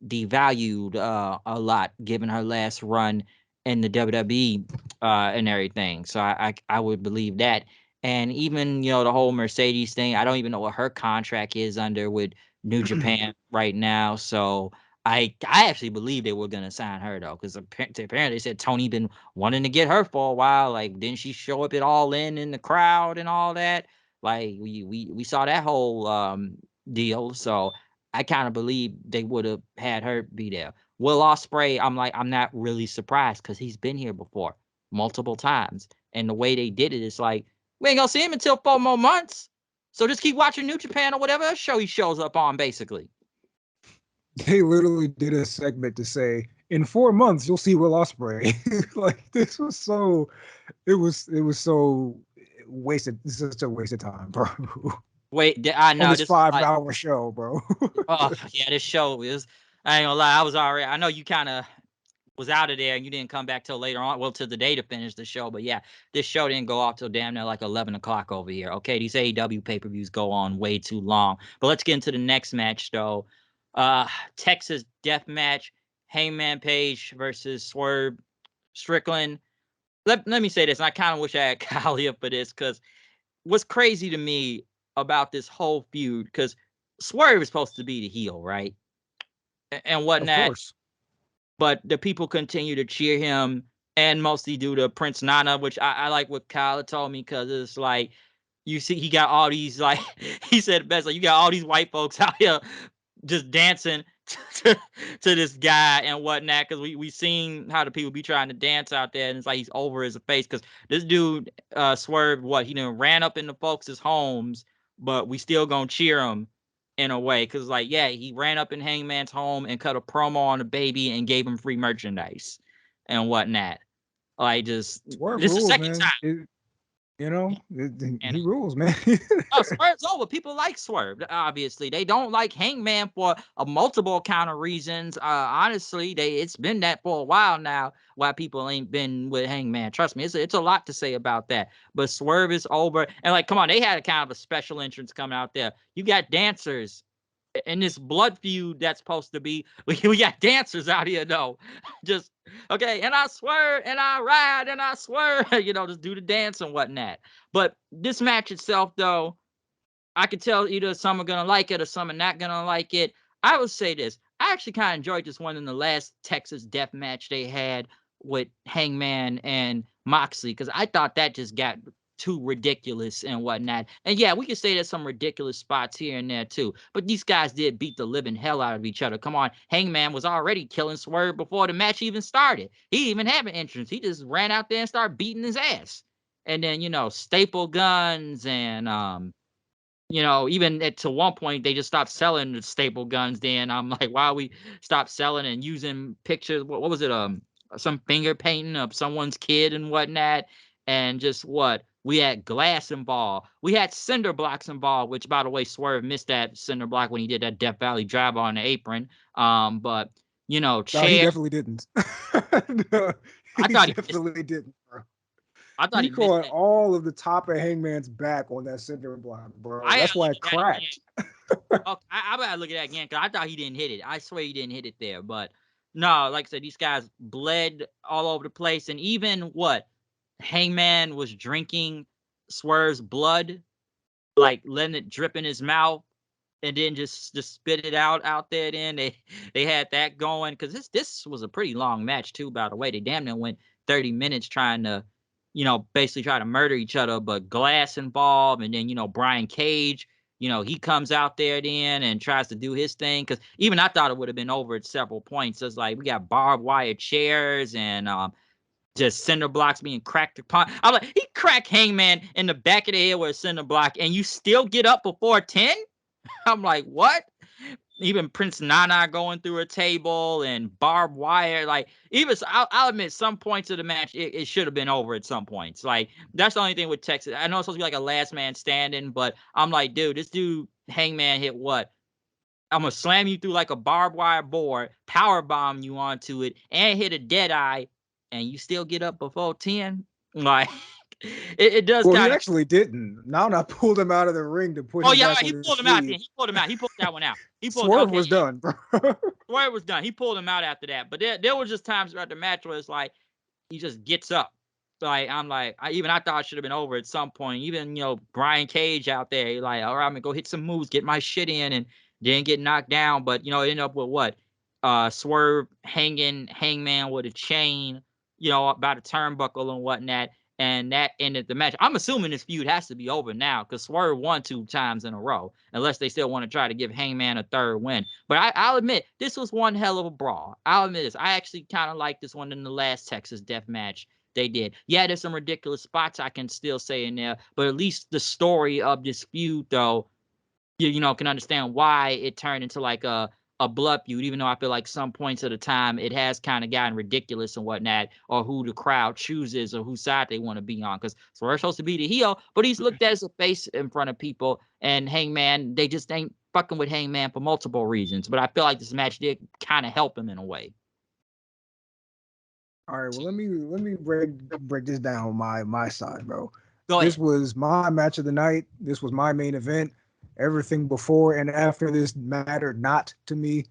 devalued a lot given her last run in the WWE and everything. So I would believe that. And even, the whole Mercedes thing, I don't even know what her contract is under with New Japan right now. So I actually believe they were gonna sign her though, because apparently they said Toni been wanting to get her for a while. Like, didn't she show up at All In the crowd and all that? Like, we saw that whole deal. So I kind of believe they would have had her be there. Will Ospreay, I'm not really surprised because he's been here before multiple times, and the way they did it is like we ain't gonna see him until 4 more months. So just keep watching New Japan or whatever show he shows up on, basically. They literally did a segment to say, in 4 months you'll see Will Ospreay. Like, this was so, it was so wasted. This is such a waste of time, bro. Wait, I know On this this 5 hour show, bro. oh yeah, this show is. I ain't gonna lie, I was already. I know you kind of was out of there and you didn't come back till later on. Well, to the day to finish the show, but yeah, this show didn't go off till damn near like 11 o'clock over here. Okay, these AEW pay-per-views go on way too long. But let's get into the next match though. Texas Death Match, Hangman Page versus Swerve Strickland. Let me say this, and I kind of wish I had Kyle here for this, because what's crazy to me about this whole feud, because Swerve is supposed to be the heel, right? And Of whatnot. course. But the people continue to cheer him, and mostly due to Prince Nana, which I like what Kyle told me, because it's like, you see, he got all these, like, he said best, like, you got all these white folks out here just dancing to, to this guy and whatnot, because we seen how the people be trying to dance out there, and it's like he's over his face, because this dude, Swerve, he done ran up into folks' homes, but we still gonna cheer him in a way, because like, yeah, he ran up in Hangman's home and cut a promo on the baby and gave him free merchandise and whatnot. Like, just Swerve this is the rules, second man. time. He rules, man. Oh, Swerve's over. People like Swerve. Obviously, they don't like Hangman for a multiple kind of reasons. Honestly, it's been that for a while now. Why people ain't been with Hangman? Trust me, it's a lot to say about that. But Swerve is over, and like, come on, they had a kind of a special entrance coming out there. You got dancers in this blood feud that's supposed to be. We got dancers out here though. Just okay, and I swear, and I ride, and I swear, just do the dance and whatnot. But this match itself, though, I could tell either some are gonna like it or some are not gonna like it. I would say this: I actually kind of enjoyed this one in the last Texas Death Match they had with Hangman and Moxley, because I thought that just got too ridiculous and whatnot. And yeah, we could say there's some ridiculous spots here and there too. But these guys did beat the living hell out of each other. Come on, Hangman was already killing Swerve before the match even started. He even had an entrance. He just ran out there and started beating his ass. And then staple guns and even to one point they just stopped selling the staple guns. Then I'm like, why we stopped selling and using pictures? What was it? Some finger painting of someone's kid and whatnot, and just what we had glass involved. We had cinder blocks involved, which by the way, Swerve missed that cinder block when he did that Death Valley drive on the apron. But No, he chairs. definitely didn't. No, I he thought he missed. definitely didn't, bro. I thought He he missed caught that. all of the top of Hangman's back on that cinder block, bro. I That's gotta why look it at that again. cracked. Okay, I gotta look at that again, because I thought he didn't hit it. I swear he didn't hit it there. But no, like I said, these guys bled all over the place. And even Hangman was drinking Swerve's blood, like letting it drip in his mouth, and then just spit it out there. Then they had that going, because this was a pretty long match too. By the way, they damn near went 30 minutes trying to, basically try to murder each other. But glass involved, and then Brian Cage. He comes out there then and tries to do his thing, because even I thought it would have been over at several points. It's like we got barbed wire chairs and just cinder blocks being cracked upon. I'm like, he cracked Hangman in the back of the head with a cinder block, and you still get up before 10? I'm like, what? Even Prince Nana going through a table and barbed wire. Like, even I'll admit, some points of the match, it should have been over at some points. Like, that's the only thing with Texas. I know it's supposed to be like a last man standing, but I'm like, dude, this dude Hangman hit what? I'm gonna slam you through like a barbed wire board, power bomb you onto it, and hit a dead eye, and you still get up before 10. Like, it does Well, he kind of. actually didn't. Nana pulled him out of the ring to put Oh him yeah, back on he his pulled him out. Then feet. he pulled him out. He pulled that one out. He pulled. Swerve Okay, was yeah. done, bro. Where it was done. He pulled him out after that. But there was just times throughout the match where it's like he just gets up. Like, I'm like, I thought it should have been over at some point. Even Brian Cage out there, like, all right, I'm gonna go hit some moves, get my shit in, and didn't get knocked down. But it ended up with what? Swerve hanging Hangman with a chain, by the turnbuckle and whatnot, and that ended the match. I'm assuming this feud has to be over now because Swerve won 2 times in a row, unless they still want to try to give Hangman a third win. But I'll admit, this was one hell of a brawl. I'll admit this. I actually kind of like this one than the last Texas Death Match they did. Yeah, there's some ridiculous spots I can still say in there, but at least the story of this feud, though, you can understand why it turned into like a blood feud, even though I feel like some points of the time it has kind of gotten ridiculous and whatnot, or who the crowd chooses or whose side they want to be on. Because Swerve's supposed to be the heel, but he's looked at as a face in front of people, and Hangman, they just ain't fucking with Hangman for multiple reasons. But I feel like this match did kind of help him in a way. All right, well, let me break this down on my side, bro. Go This ahead. was my match of the night. This was my main event. Everything before and after this mattered not to me.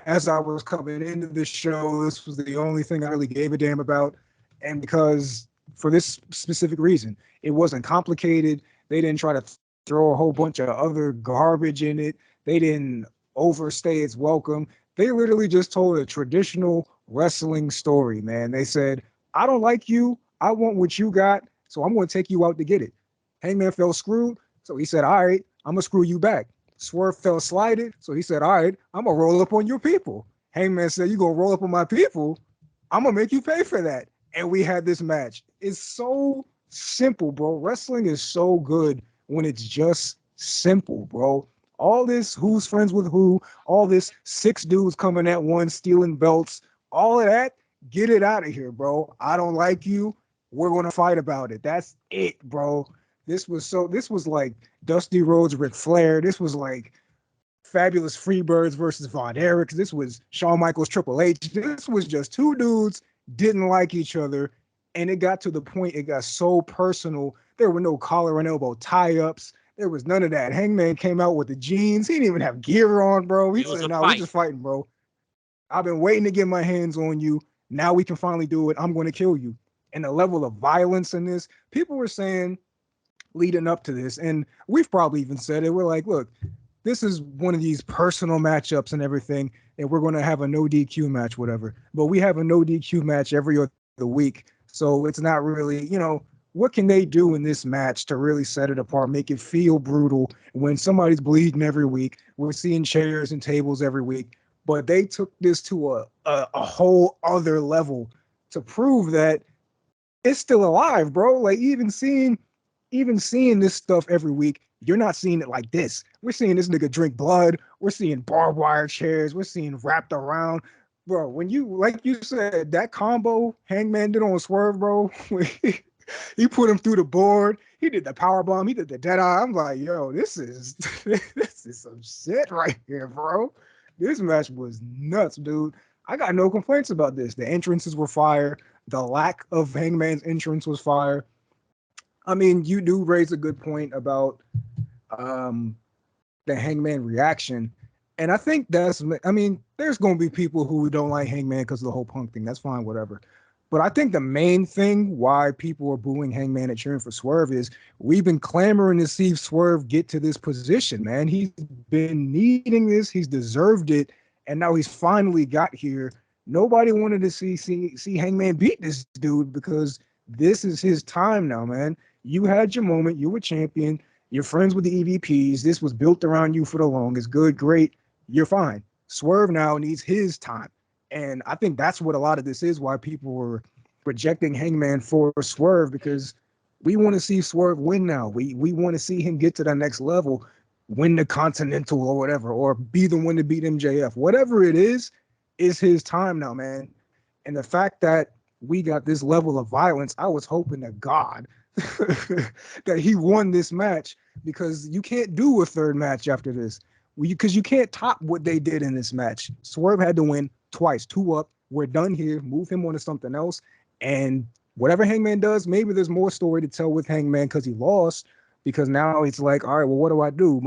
As I was coming into this show, this was the only thing I really gave a damn about. And because for this specific reason, it wasn't complicated. They didn't try to throw a whole bunch of other garbage in it. They didn't overstay its welcome. They literally just told a traditional wrestling story, man. They said, I don't like you. I want what you got. So I'm going to take you out to get it. Hangman felt screwed. So he said, all right, I'm going to screw you back. Swerve felt slighted. So he said, all right, I'm going to roll up on your people. Hangman said, you going to roll up on my people? I'm going to make you pay for that. And we had this match. It's so simple, bro. Wrestling is so good when it's just simple, bro. All this who's friends with who, all this 6 dudes coming at one, stealing belts, all of that, get it out of here, bro. I don't like you. We're going to fight about it. That's it, bro. This was like Dusty Rhodes, Ric Flair. This was like Fabulous Freebirds versus Von Erich. This was Shawn Michaels, Triple H. This was just 2 dudes didn't like each other. And it got to the point, it got so personal. There were no collar and elbow tie-ups. There was none of that. Hangman came out with the jeans. He didn't even have gear on, bro. He said, no, we just fighting, bro. I've been waiting to get my hands on you. Now we can finally do it. I'm going to kill you. And the level of violence in this, people were saying leading up to this, and we've probably even said it, we're like, look, this is one of these personal matchups and everything, and we're going to have a no DQ match, whatever. But we have a no DQ match every other week. So it's not really, what can they do in this match to really set it apart, make it feel brutal when somebody's bleeding every week? We're seeing chairs and tables every week. But they took this to a whole other level to prove that it's still alive, bro. Like even seeing this stuff every week, you're not seeing it like this. We're seeing this nigga drink blood. We're seeing barbed wire chairs. We're seeing wrapped around. Bro, when you, like you said, that combo Hangman did on Swerve, bro, he put him through the board. He did the power bomb. He did the dead eye. I'm like, yo, this is some shit right here, bro. This match was nuts, dude. I got no complaints about this. The entrances were fire. The lack of Hangman's entrance was fire. I mean, you do raise a good point about the Hangman reaction. And I think there's going to be people who don't like Hangman because of the whole Punk thing. That's fine, whatever. But I think the main thing why people are booing Hangman and cheering for Swerve is we've been clamoring to see Swerve get to this position, man. He's been needing this. He's deserved it. And now he's finally got here. Nobody wanted to see Hangman beat this dude because this is his time now, man. You had your moment. You were champion. You're friends with the EVPs. This was built around you for the longest. Good, great. You're fine. Swerve now needs his time. And I think that's what a lot of this is, why people were rejecting Hangman for Swerve, because we want to see Swerve win now. We want to see him get to the next level, win the Continental or whatever, or be the one to beat MJF. Whatever it is his time now, man. And the fact that we got this level of violence, I was hoping to God that he won this match, because you can't do a third match after this. Because you can't top what they did in this match. Swerve had to win twice, 2 up. We're done here. Move him on to something else. And whatever Hangman does, maybe there's more story to tell with Hangman because he lost. Because now it's like, all right, well, what do I do?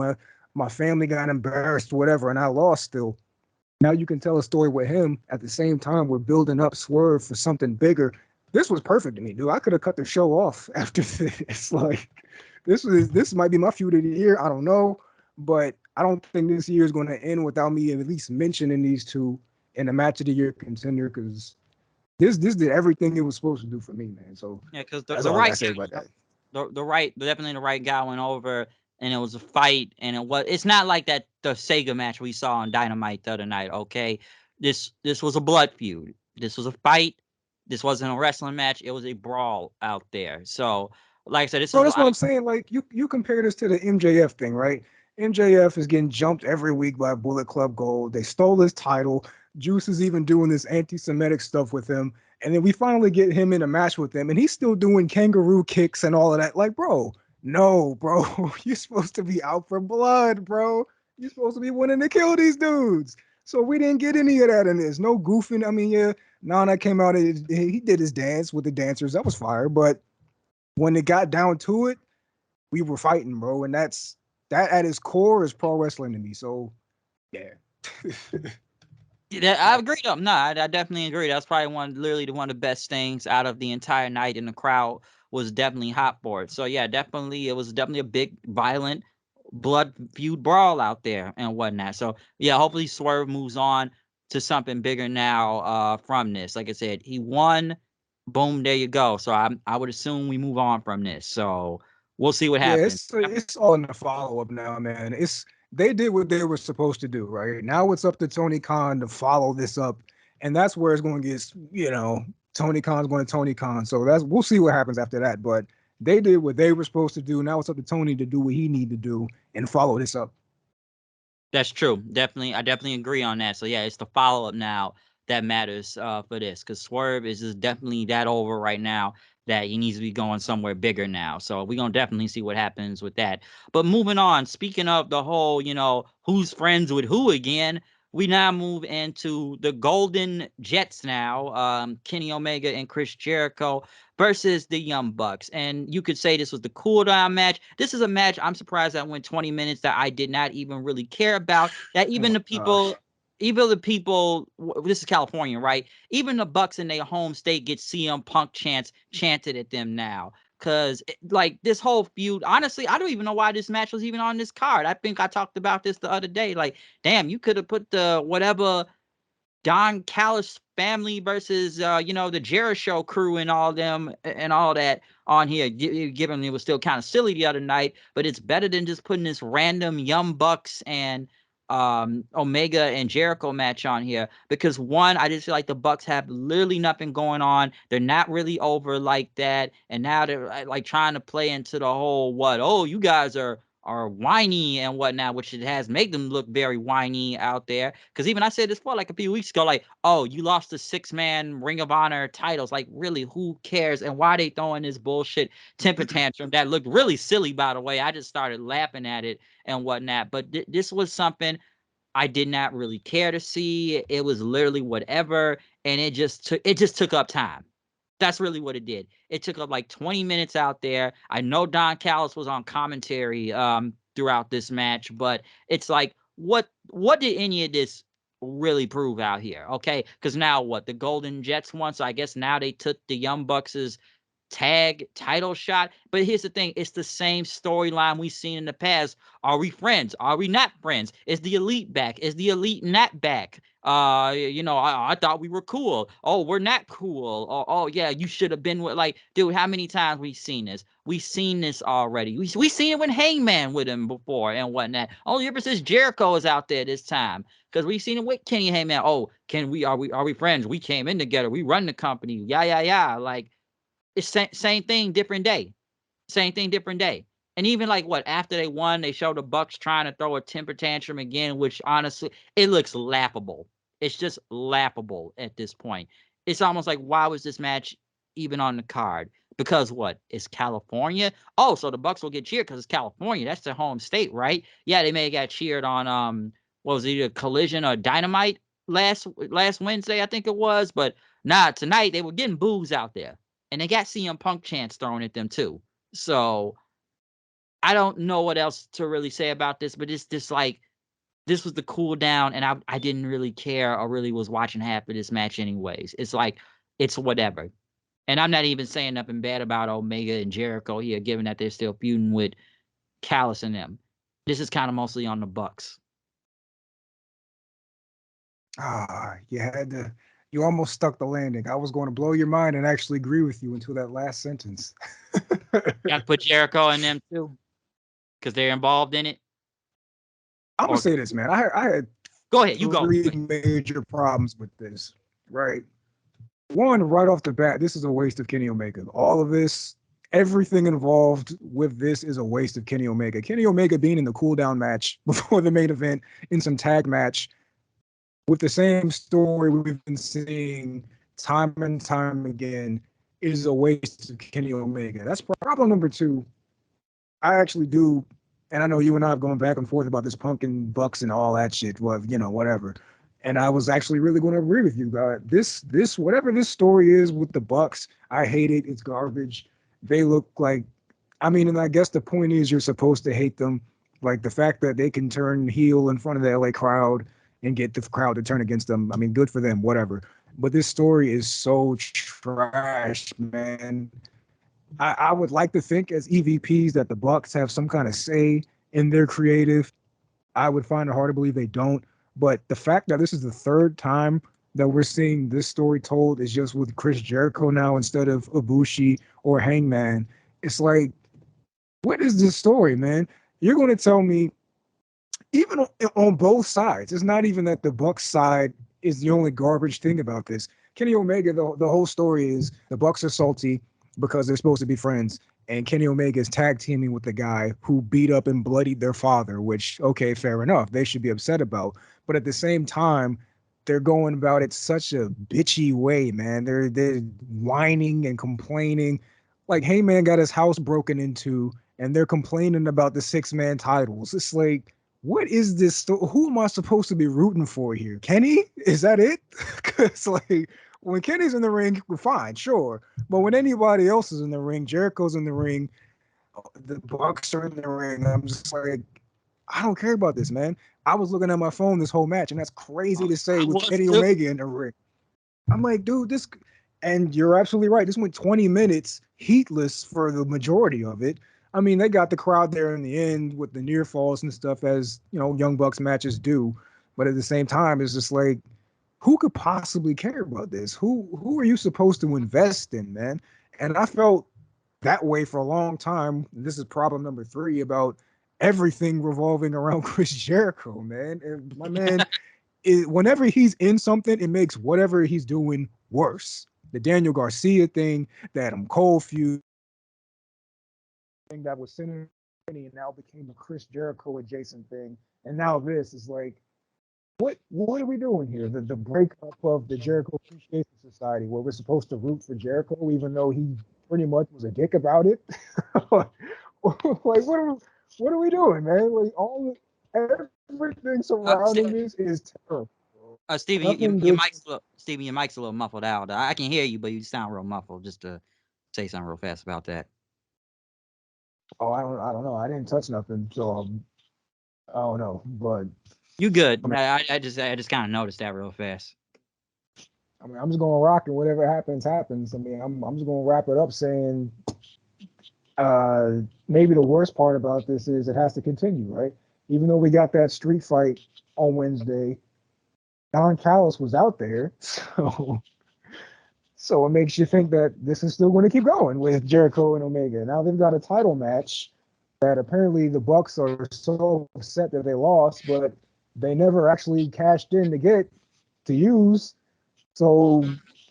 My family got embarrassed, whatever, and I lost still. Now you can tell a story with him. At the same time, we're building up Swerve for something bigger. This was perfect to me, dude. I could have cut the show off after this. Like, this might be my feud of the year. I don't know. But I don't think this year is going to end without me at least mentioning these two in a match of the year contender because this did everything it was supposed to do for me, man. So Yeah, because that's the all I right gotta say about that. definitely the right guy went over, and it was a fight, and it's not like that the Sega match we saw on Dynamite the other night. Okay, this was a blood feud. This was a fight. This wasn't a wrestling match. It was a brawl out there. So, like I said, this Bro, is that's what I'm saying. Like you compare this to the MJF thing, right? MJF is getting jumped every week by Bullet Club Gold. They stole his title. Juice is even doing this anti-Semitic stuff with him. And then we finally get him in a match with him, and he's still doing kangaroo kicks and all of that. Like, bro, no, bro. You're supposed to be out for blood, bro. You're supposed to be wanting to kill these dudes. So we didn't get any of that in this. No goofing. I mean, yeah, Nana came out and he did his dance with the dancers. That was fire. But when it got down to it, we were fighting, bro. And that at its core is pro wrestling to me. So yeah. Yeah, I agree. No, I definitely agree. That's probably literally one of the best things out of the entire night, and the crowd was definitely hot for it. So yeah, definitely, it was definitely a big, violent, blood feud brawl out there and whatnot. So yeah, hopefully Swerve moves on to something bigger now. From this, like I said, he won. Boom, there you go. So I would assume we move on from this. So we'll see what Yeah, happens. it's all in the follow up now, man. It's they did what they were supposed to do, right? Now it's up to Tony Khan to follow this up, and that's where it's going to get, Tony Khan's going to Tony Khan. So that's we'll see what happens after that. But they did what they were supposed to do. Now it's up to Tony to do what he need to do and follow this up. That's true. Definitely, I definitely agree on that. So yeah, it's the follow up now that matters for this, because Swerve is just definitely that over right now that he needs to be going somewhere bigger now. So we're gonna definitely see what happens with that. But moving on, speaking of the whole, who's friends with who again, we now move into the Golden Jets now. Kenny Omega and Chris Jericho versus the Young Bucks. And you could say this was the cool down match. This is a match I'm surprised that went 20 minutes that I did not even really care about. That Oh my gosh. even the people, this is California, right? Even the Bucks in their home state get CM Punk chants chanted at them now. Cause like this whole feud, honestly, I don't even know why this match was even on this card. I think I talked about this the other day. Like, damn, you could have put the whatever Don Callis family versus the Jericho crew and all them and all that on here. Given it was still kind of silly the other night, but it's better than just putting this random Young Bucks and Omega and Jericho match on here, because one, I just feel like the Bucks have literally nothing going on. They're not really over like that, and now they're like trying to play into the whole you guys are whiny and whatnot, which it has made them look very whiny out there. Because even I said this for like a few weeks ago, like, oh, you lost the 6-man Ring of Honor titles. Like, really, who cares? And why they throwing this bullshit temper tantrum that looked really silly, by the way. I just started laughing at it and whatnot. But this was something I did not really care to see. It was literally whatever, and it just took up time. That's really what it did. It took up like 20 minutes out there. I know Don Callis was on commentary throughout this match, but it's like, what did any of this really prove out here? Okay, because now what, the Golden Jets won, so I guess now they took the Young Bucks' tag title shot. But here's the thing, it's the same storyline we've seen in the past. Are we friends? Are we not friends? Is the elite back? Is the elite not back? I thought we were cool. Oh, we're not cool. Oh yeah, you should have been with, like, dude, how many times we seen this? We've seen this already. We seen it with Hangman with him before and whatnot. Only difference is Jericho is out there this time, because we've seen it with Kenny Hangman. Oh, are we friends? We came in together. We run the company. Yeah. Like, it's same thing, different day. Same thing, different day. And even like what, after they won, they showed the Bucks trying to throw a temper tantrum again, which honestly, it looks laughable. It's just laughable at this point. It's almost like, why was this match even on the card? Because what? It's California. Oh, so the Bucks will get cheered because it's California. That's their home state, right? Yeah, they may have got cheered on what was it, either Collision or Dynamite last Wednesday, I think it was. But nah, tonight they were getting boos out there, and they got CM Punk chants thrown at them too. So I don't know what else to really say about this, but it's just like, this was the cool down, and I didn't really care or really was watching half of this match anyways. It's like, it's whatever. And I'm not even saying nothing bad about Omega and Jericho here, given that they're still feuding with Callis and them. This is kind of mostly on the Bucks. You almost stuck the landing. I was going to blow your mind and actually agree with you until that last sentence. Got to put Jericho in them too, because they're involved in it. I'm gonna say this, man. I had go ahead. You go. three major problems with this. Right. One, right off the bat, this is a waste of Kenny Omega. All of this, everything involved with this is a waste of Kenny Omega. Kenny Omega being in the cool down match before the main event in some tag match with the same story we've been seeing time and time again is a waste of Kenny Omega. That's problem number two. I actually do, and I know you and I have gone back and forth about this Punk and Bucks and all that shit. Well, whatever. And I was actually really going to agree with you. This whatever this story is with the Bucks, I hate it. It's garbage. They look like, I mean, and I guess the point is you're supposed to hate them. Like the fact that they can turn heel in front of the LA crowd and get the crowd to turn against them. I mean, good for them, whatever. But this story is so trash, man. I would like to think as EVPs that the Bucks have some kind of say in their creative. I would find it hard to believe they don't. But the fact that this is the third time that we're seeing this story told is just with Chris Jericho now instead of Ibushi or Hangman. It's like, what is this story, man? You're going to tell me even on both sides, it's not even that the Bucks side is the only garbage thing about this. Kenny Omega, the whole story is the Bucks are salty because they're supposed to be friends, and Kenny Omega is tag teaming with the guy who beat up and bloodied their father, which, okay, fair enough, they should be upset about. But at the same time, they're going about it such a bitchy way, man. They're whining and complaining. Like Heyman got his house broken into, and they're complaining about the 6-man titles. It's like, what is this? Who am I supposed to be rooting for here? Kenny? Is that it? Because like when Kenny's in the ring, we're fine, sure. But when anybody else is in the ring, Jericho's in the ring, the Bucks are in the ring. I'm just like, I don't care about this, man. I was looking at my phone this whole match, and that's crazy to say with Kenny Omega in the ring. I'm like, dude, this, and you're absolutely right. This went 20 minutes heatless for the majority of it. I mean, they got the crowd there in the end with the near falls and stuff, as Young Bucks matches do. But at the same time, it's just like, who could possibly care about this? Who are you supposed to invest in, man? And I felt that way for a long time. This is problem number 3 about everything revolving around Chris Jericho, man. And my man, whenever he's in something, it makes whatever he's doing worse. The Daniel Garcia thing, the Adam Cole feud, thing that was centered and now became a Chris Jericho adjacent thing, and now this is like, what are we doing here? The breakup of the Jericho Appreciation Society, where we're supposed to root for Jericho, even though he pretty much was a dick about it. Like, what are we doing, man? Like everything surrounding this is terrible. Stevie, your mic's a little muffled out. I can hear you, but you sound real muffled. Just to say something real fast about that. Oh, I don't know. I didn't touch nothing, so I don't know. But you good? I just kind of noticed that real fast. I mean, I'm just gonna rock it. Whatever happens, happens. I mean, I'm just gonna wrap it up saying, maybe the worst part about this is it has to continue, right? Even though we got that street fight on Wednesday, Don Callis was out there, so it makes you think that this is still going to keep going with Jericho and Omega. Now they've got a title match that apparently the Bucks are so upset that they lost, but they never actually cashed in to use. So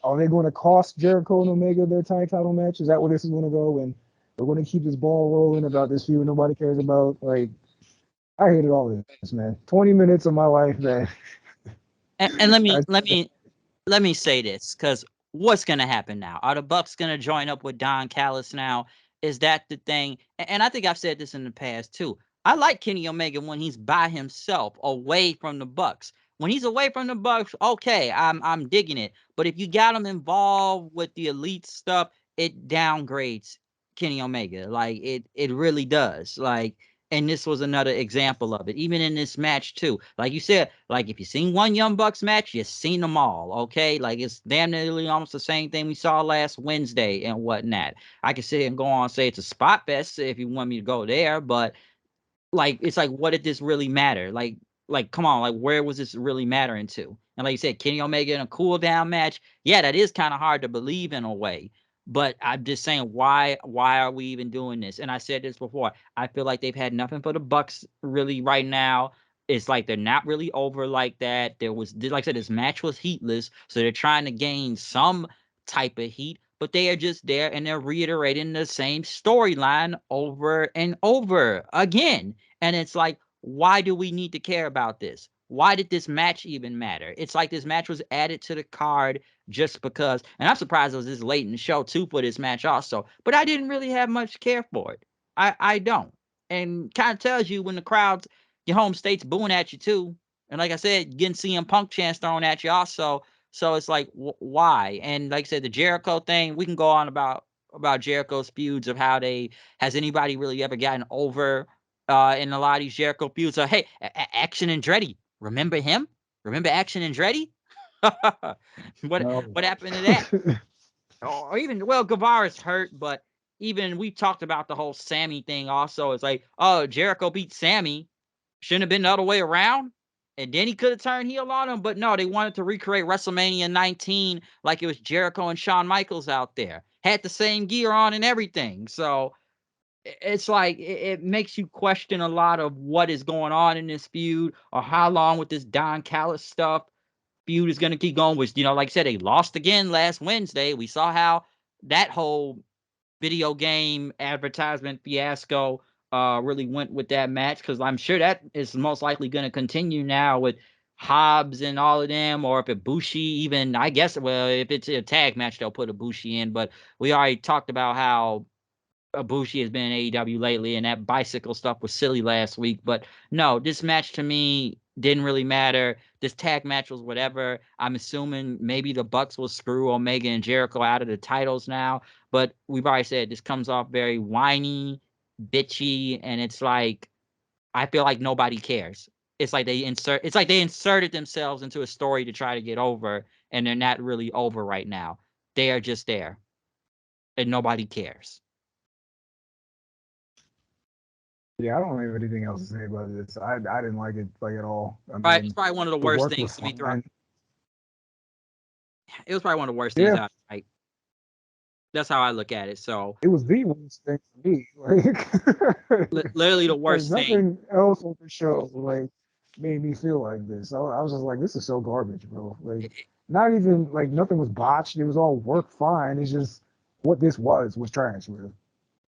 are they going to cost Jericho and Omega their tag title match? Is that where this is going to go? And we're going to keep this ball rolling about this feud nobody cares about. Like, I hated all this, man. 20 minutes of my life, man. And let me say this, because what's gonna happen now? Are the Bucks gonna join up with Don Callis now? Is that the thing? And I think I've said this in the past too. I like Kenny Omega when he's by himself, away from the Bucks. When he's away from the Bucks, okay, I'm digging it. But if you got him involved with the elite stuff, it downgrades Kenny Omega. Like it really does. Like, and this was another example of it. Even in this match too. Like you said, like if you've seen one Young Bucks match, you've seen them all. Okay, like it's damn nearly almost the same thing we saw last Wednesday and whatnot. I can sit and go on and say it's a spot fest if you want me to go there, but like it's like, what did this really matter? Like come on, like where was this really mattering to? And like you said, Kenny Omega in a cool down match, yeah, that is kind of hard to believe in a way. But I'm just saying, why are we even doing this? And I said this before. I feel like they've had nothing for the Bucks really right now. It's like they're not really over like that. There was, like I said, this match was heatless, so they're trying to gain some type of heat, but they are just there and they're reiterating the same storyline over and over again. And it's like, why do we need to care about this? Why did this match even matter? It's like this match was added to the card just because. And I'm surprised it was this late in the show too for this match also. But I didn't really have much care for it. I don't. And kind of tells you when the crowds, your home state's booing at you too. And like I said, getting CM Punk chants thrown at you also. So it's like, why? And like I said, the Jericho thing, we can go on about Jericho's feuds of how they, has anybody really ever gotten over in a lot of these Jericho feuds. So hey, Action Andretti, remember him? Remember Action Andretti? what No. what happened to that? Or even, well, Guevara's hurt, but even we talked about the whole Sammy thing also. It's like, oh, Jericho beat Sammy. Shouldn't have been the other way around. And then he could have turned heel on him. But no, they wanted to recreate WrestleMania 19 like it was Jericho and Shawn Michaels out there. Had the same gear on and everything. So it's like it makes you question a lot of what is going on in this feud, or how long with this Don Callis stuff feud is going to keep going. Which, like I said, they lost again last Wednesday. We saw how that whole video game advertisement fiasco really went with that match, because I'm sure that is most likely going to continue now with Hobbs and all of them, or if Ibushi even, I guess, well, if it's a tag match, they'll put Ibushi in. But we already talked about how Ibushi has been in AEW lately, and that bicycle stuff was silly last week. But no, this match to me didn't really matter. This tag match was whatever. I'm assuming maybe the Bucks will screw Omega and Jericho out of the titles now. But we've already said this comes off very whiny, bitchy, and it's like, I feel like nobody cares. It's like they inserted themselves into a story to try to get over, and they're not really over right now. They are just there, and nobody cares. Yeah, I don't have anything else to say about this. I didn't like it like at all. I Right, it's mean, probably one of the the worst work things was to be thrown. fine. It was probably one of the worst things Yeah, out. Like, that's how I look at it. So, it was the worst thing for me. Like, literally the like worst thing. nothing else on the show like made me feel like this. I was just like, this is so garbage, bro. Like, not even like nothing was botched. It was all worked fine. It's just what this was trash, bro.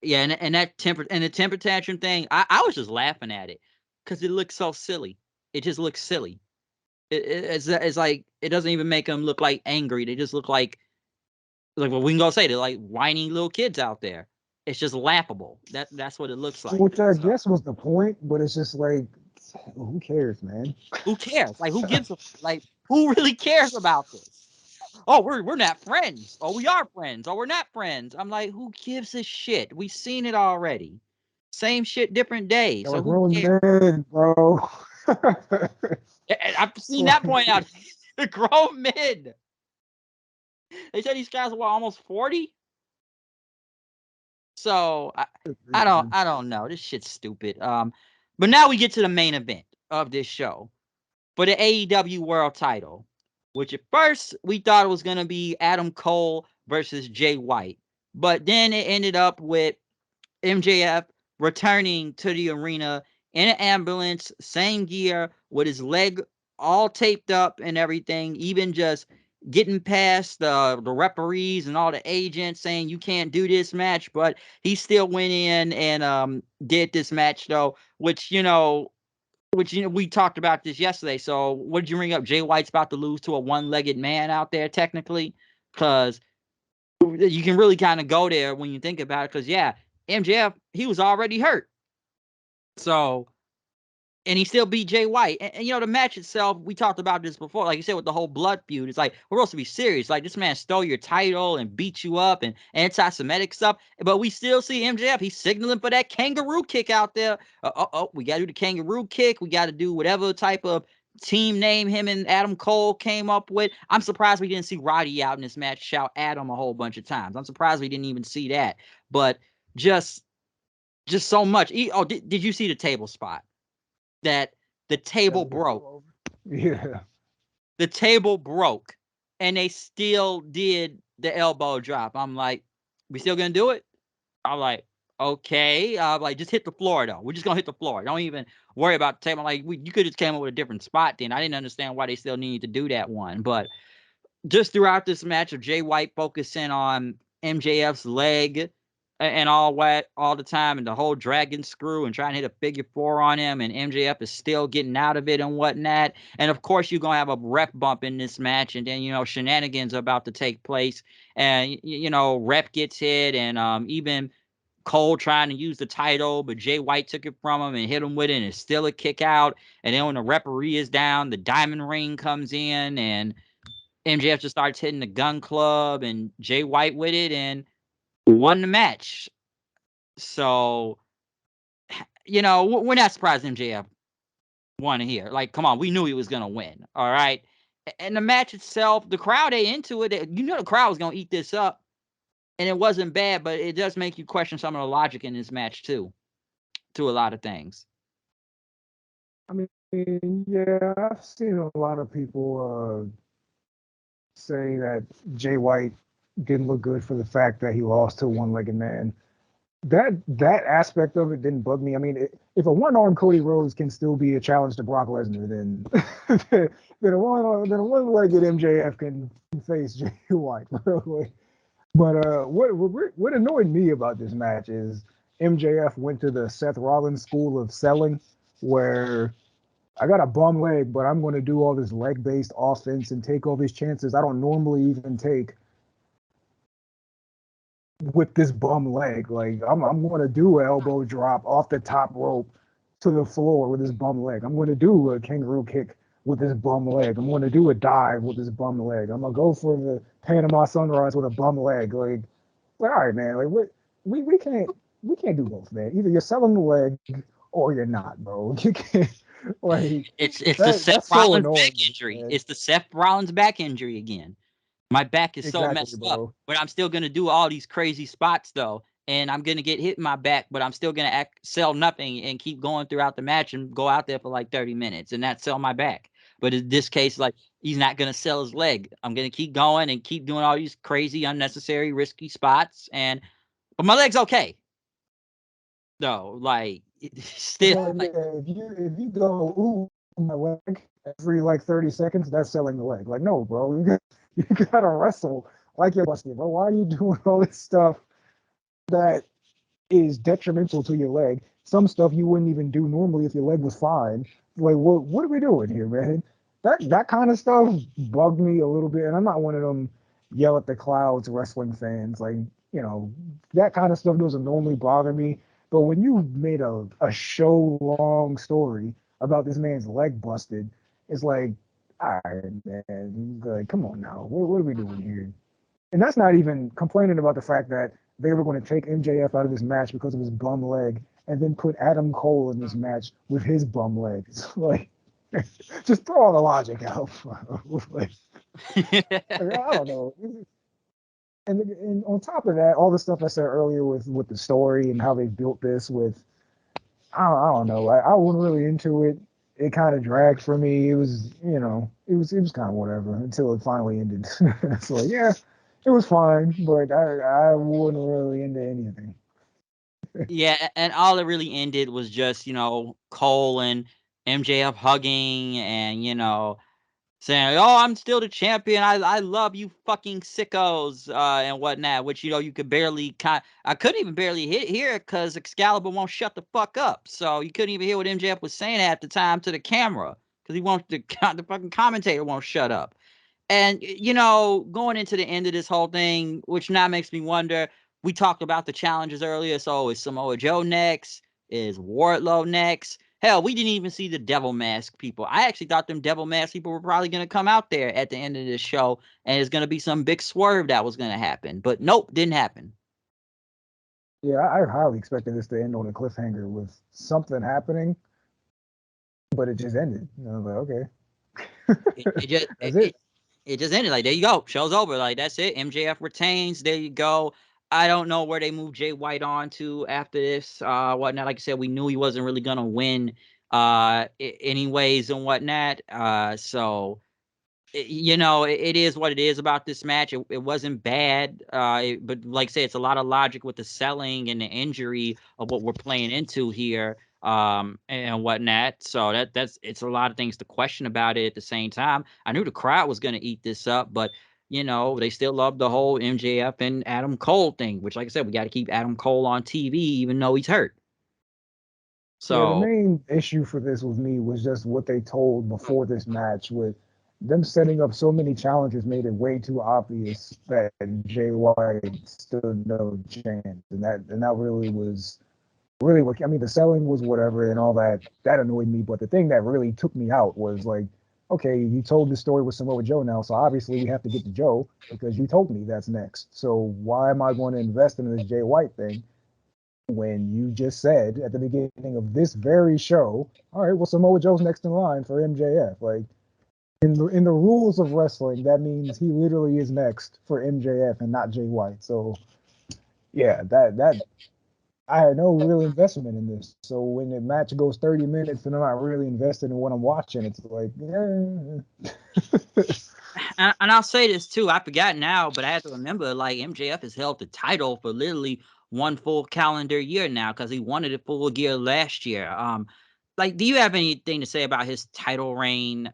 Yeah, and that temper tantrum thing, I was just laughing at it because it looks so silly. It just looks silly. It's like it doesn't even make them look like angry. They just look like what we can go say, they're like whiny little kids out there. It's just laughable. That's what it looks like. Which I So guess was the point, but it's just like, who cares, man? who cares? Like who gives a, like who really cares about this? Oh, we're not friends. Oh, we are friends. Oh, we're not friends. I'm like, who gives a shit? We've seen it already. Same shit, different day. Y'all So are who grown cares? men, bro. I've seen that Like, point out. The grown men. They said these guys were almost 40. So I don't know. This shit's stupid. But now we get to the main event of this show for the AEW World Title, which at first we thought it was gonna be Adam Cole versus Jay White, but then it ended up with MJF returning to the arena in an ambulance, same gear, with his leg all taped up and everything, even just getting past the referees and all the agents saying you can't do this match, but he still went in and did this match though, which we talked about this yesterday. So what did you bring up? Jay White's about to lose to a one-legged man out there technically, because you can really kind of go there when you think about it. Because yeah, MJF, he was already hurt. So, and he still beat Jay White. And the match itself, we talked about this before. Like you said, with the whole blood feud, it's like we're supposed to be serious. Like this man stole your title and beat you up and anti-Semitic stuff. But we still see MJF. He's signaling for that kangaroo kick out there. We got to do the kangaroo kick. We got to do whatever type of team name him and Adam Cole came up with. I'm surprised we didn't see Roddy out in this match shout Adam a whole bunch of times. I'm surprised we didn't even see that. But just just so much. Oh, did you see the table spot? That the table broke. Yeah. The table broke, and they still did the elbow drop. I'm like, we still gonna do it? I'm like, okay. I'm like, just hit the floor though. We're just gonna hit the floor. Don't even worry about the table. I'm like, you could just came up with a different spot then. I didn't understand why they still needed to do that one. But just throughout this match of Jay White focusing on MJF's leg and all the time, and the whole dragon screw and trying to hit a figure four on him, and MJF is still getting out of it and whatnot. And of course, you're gonna have a ref bump in this match, and then shenanigans are about to take place, and ref gets hit, and even Cole trying to use the title, but Jay White took it from him and hit him with it, and it's still a kick out. And then when the referee is down, the diamond ring comes in, and MJF just starts hitting the gun club and Jay White with it and won the match. So, we're not surprised MJF won here. Like, come on, we knew he was going to win. All right. And the match itself, the crowd ain't into it. The crowd was going to eat this up. And it wasn't bad, but it does make you question some of the logic in this match, too, to a lot of things. I mean, yeah, I've seen a lot of people say that Jay White didn't look good for the fact that he lost to a one-legged man. That aspect of it didn't bug me. I mean, if a one-armed Cody Rhodes can still be a challenge to Brock Lesnar, then then a one-legged MJF can face Jay White. Really. But what annoyed me about this match is MJF went to the Seth Rollins school of selling, where I got a bum leg, but I'm going to do all this leg-based offense and take all these chances I don't normally even take with this bum leg. Like I'm going to do an elbow drop off the top rope to the floor with this bum leg. I'm going to do a kangaroo kick with this bum leg. I'm going to do a dive with this bum leg. I'm going to go for the Panama Sunrise with a bum leg. Like all right, man. Like we can't do both, man. Either you're selling the leg or you're not, bro. You can't. Like it's the Seth so Rollins annoying, back injury. man. It's the Seth Rollins back injury again. My back is so Exactly, messed up, bro. but I'm still gonna do all these crazy spots though, and I'm gonna get hit in my back, but I'm still gonna sell nothing and keep going throughout the match and go out there for like 30 minutes and not sell my back. But in this case, like he's not gonna sell his leg. I'm gonna keep going and keep doing all these crazy, unnecessary, risky spots, but my leg's okay. No, like still. Well, Like, yeah, if you go ooh my leg every like 30 seconds, that's selling the leg. Like no, bro, you gotta wrestle like you're busted, bro. Why are you doing all this stuff that is detrimental to your leg? Some stuff you wouldn't even do normally if your leg was fine. Like what are we doing here, man? That kind of stuff bugged me a little bit, and I'm not one of them yell at the clouds wrestling fans. Like that kind of stuff doesn't normally bother me. But when you made a show long story about this man's leg busted, it's like, all right, man, like, come on now, what are we doing here? And that's not even complaining about the fact that they were going to take MJF out of this match because of his bum leg, and then put Adam Cole in this match with his bum leg. It's like, just throw all the logic out. Like, I don't know. And on top of that, all the stuff I said earlier with the story and how they built this with, I don't know. I wasn't really into it. It kind of dragged for me. It was, it was kind of whatever until it finally ended. So yeah, it was fine, but I wasn't really into anything. yeah, and all it really ended was just, Cole and MJF hugging and, saying, "Oh, I'm still the champion. I love you fucking sickos," and whatnot, which, you could barely I couldn't even barely hear it because Excalibur won't shut the fuck up. So you couldn't even hear what MJF was saying at the time to the camera because he won't, the fucking commentator won't shut up. And, going into the end of this whole thing, which now makes me wonder, we talked about the challenges earlier. So is Samoa Joe next? Is Wardlow next? Hell, we didn't even see the Devil Mask people. I actually thought them Devil Mask people were probably going to come out there at the end of this show, and it's going to be some big swerve that was going to happen. But nope, didn't happen. Yeah, I highly expected this to end on a cliffhanger with something happening, but it just ended. And I was like, okay, It just that's it. it just ended. Like, there you go. Show's over. Like, that's it. MJF retains. There you go. I don't know where they moved Jay White on to after this, whatnot. Like I said, we knew he wasn't really gonna win, anyways and whatnot. So it is what it is about this match. It wasn't bad, but like I say, it's a lot of logic with the selling and the injury of what we're playing into here, and whatnot. So it's a lot of things to question about it. At the same time, I knew the crowd was going to eat this up, but they still love the whole MJF and Adam Cole thing. Which, like I said, we got to keep Adam Cole on TV, even though he's hurt. Yeah, the So main issue for this with me was just what they told before this match, with them setting up so many challenges made it way too obvious that Jay White stood no chance. And that really was really what, I mean, the selling was whatever and all that. That annoyed me. But the thing that really took me out was like, okay, you told this story with Samoa Joe now, so obviously we have to get to Joe because you told me that's next. So why am I going to invest in this Jay White thing when you just said at the beginning of this very show, all right, well, Samoa Joe's next in line for MJF? Like, in the rules of wrestling, that means he literally is next for MJF and not Jay White. So yeah, that I had no real investment in this. So when the match goes 30 minutes and I'm not really invested in what I'm watching, it's like, and I'll say this too. I forgot now, but I have to remember, like, MJF has held the title for literally one full calendar year now because he won it a full year last year. Like, do you have anything to say about his title reign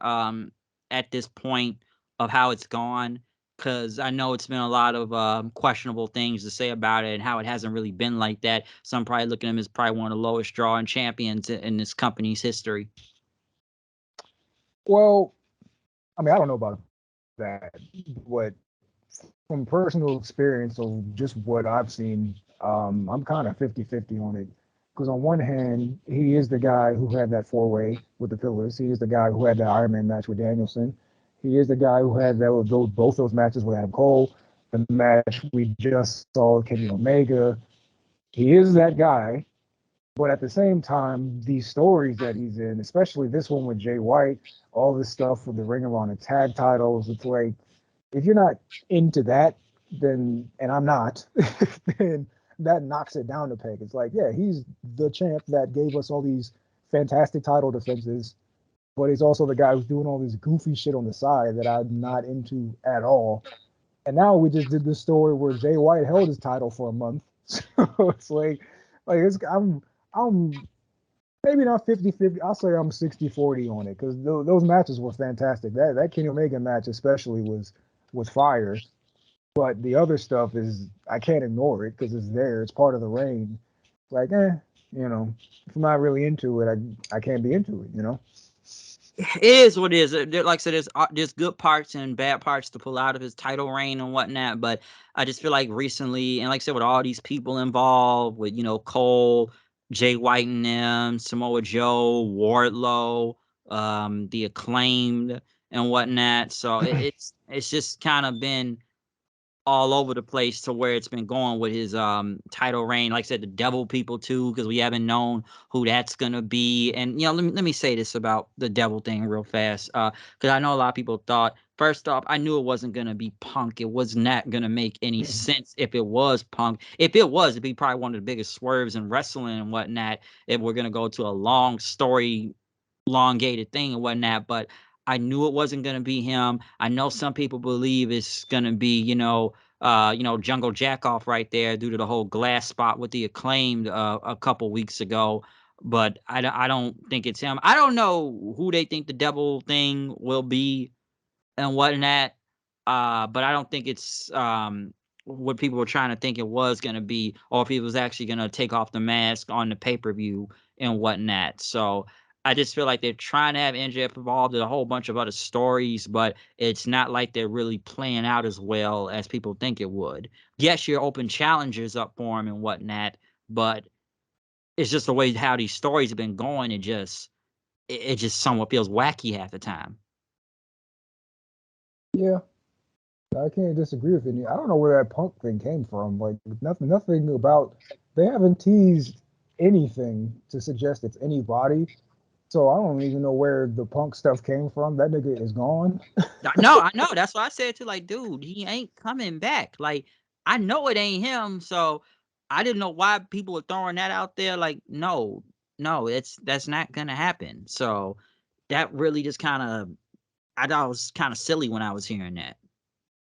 at this point of how it's gone? Because I know it's been a lot of questionable things to say about it and how it hasn't really been like that. Some probably look at him as probably one of the lowest drawing champions in this company's history. well, I mean, I don't know about that, but from personal experience of just what I've seen, I'm kind of 50-50 on it. Because on one hand, he is the guy who had that four-way with the Pillars. He is the guy who had the Iron Man match with Danielson. He is the guy who had both those matches with Adam Cole. The match we just saw with Kenny Omega. He is that guy. But at the same time, these stories that he's in, especially this one with Jay White, all this stuff with the Ring of Honor tag titles, it's like, if you're not into that, then, and I'm not, then that knocks it down a peg. It's like, yeah, he's the champ that gave us all these fantastic title defenses, but he's also the guy who's doing all this goofy shit on the side that I'm not into at all. And now we just did this story where Jay White held his title for a month. So it's like I'm maybe not 50-50. I'll say I'm 60-40 on it because those matches were fantastic. That Kenny Omega match especially was fire. But the other stuff is, I can't ignore it because it's there. It's part of the reign. Like, if I'm not really into it, I can't be into it. It is what it is. Like I said, there's good parts and bad parts to pull out of his title reign and whatnot. But I just feel like recently, and like I said, with all these people involved, with Cole, Jay White and them, Samoa Joe, Wardlow, the Acclaimed and whatnot. So it's just kind of been all over the place to where it's been going with his title reign. Like I said, the devil people too, because we haven't known who that's gonna be. And let me say this about the devil thing real fast, because I know a lot of people thought, first off, I knew it wasn't gonna be Punk. It was not gonna make any sense if it was Punk. If it was, it'd be probably one of the biggest swerves in wrestling and whatnot. If we're gonna go to a long story, elongated thing and whatnot, but I knew it wasn't going to be him. I know some people believe it's going to be, Jungle Jackoff right there due to the whole glass spot with the Acclaimed a couple weeks ago. But I don't think it's him. I don't know who they think the devil thing will be and whatnot. But I don't think it's what people were trying to think it was going to be, or if he was actually going to take off the mask on the pay-per-view and whatnot. So I just feel like they're trying to have MJF involved in a whole bunch of other stories, but it's not like they're really playing out as well as people think it would. Yes, you're open challengers up for him and whatnot, but it's just the way how these stories have been going. It just somewhat feels wacky half the time. Yeah, I can't disagree with any. I don't know where that Punk thing came from. Like, nothing about. They haven't teased anything to suggest it's anybody. So I don't even know where the Punk stuff came from. That nigga is gone. No, I know. That's why I said to, like, dude, he ain't coming back. Like, I know it ain't him, so I didn't know why people are throwing that out there. Like, no, that's not gonna happen. So that really just kind of, I thought it was kind of silly when I was hearing that.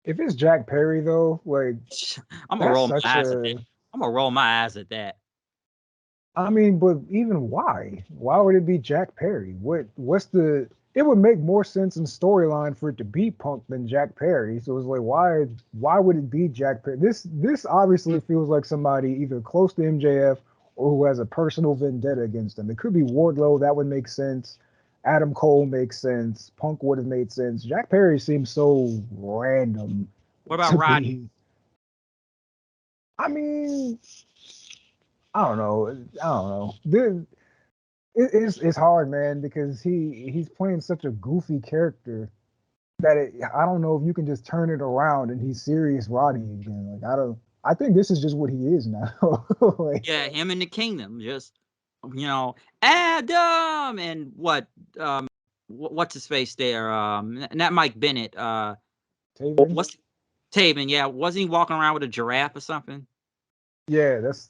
If it's Jack Perry though, like I'm gonna that's roll my such eyes at that. a. I'm gonna roll my eyes at that. I mean, but even why? Why would it be Jack Perry? What's the? It would make more sense in storyline for it to be Punk than Jack Perry. So it's like, why would it be Jack Perry? This obviously feels like somebody either close to MJF or who has a personal vendetta against him. It could be Wardlow. That would make sense. Adam Cole makes sense. Punk would have made sense. Jack Perry seems so random What about to Roddy? be. I mean, I don't know. I don't know. It's hard, man, because he's playing such a goofy character that I don't know if you can just turn it around and he's serious Roddy again. Like I don't. I think this is just what he is now. Like, Yeah, him in the kingdom, just Adam and what's his face there? Not Mike Bennett. Taven. What's Taven? Yeah, wasn't he walking around with a giraffe or something? Yeah, this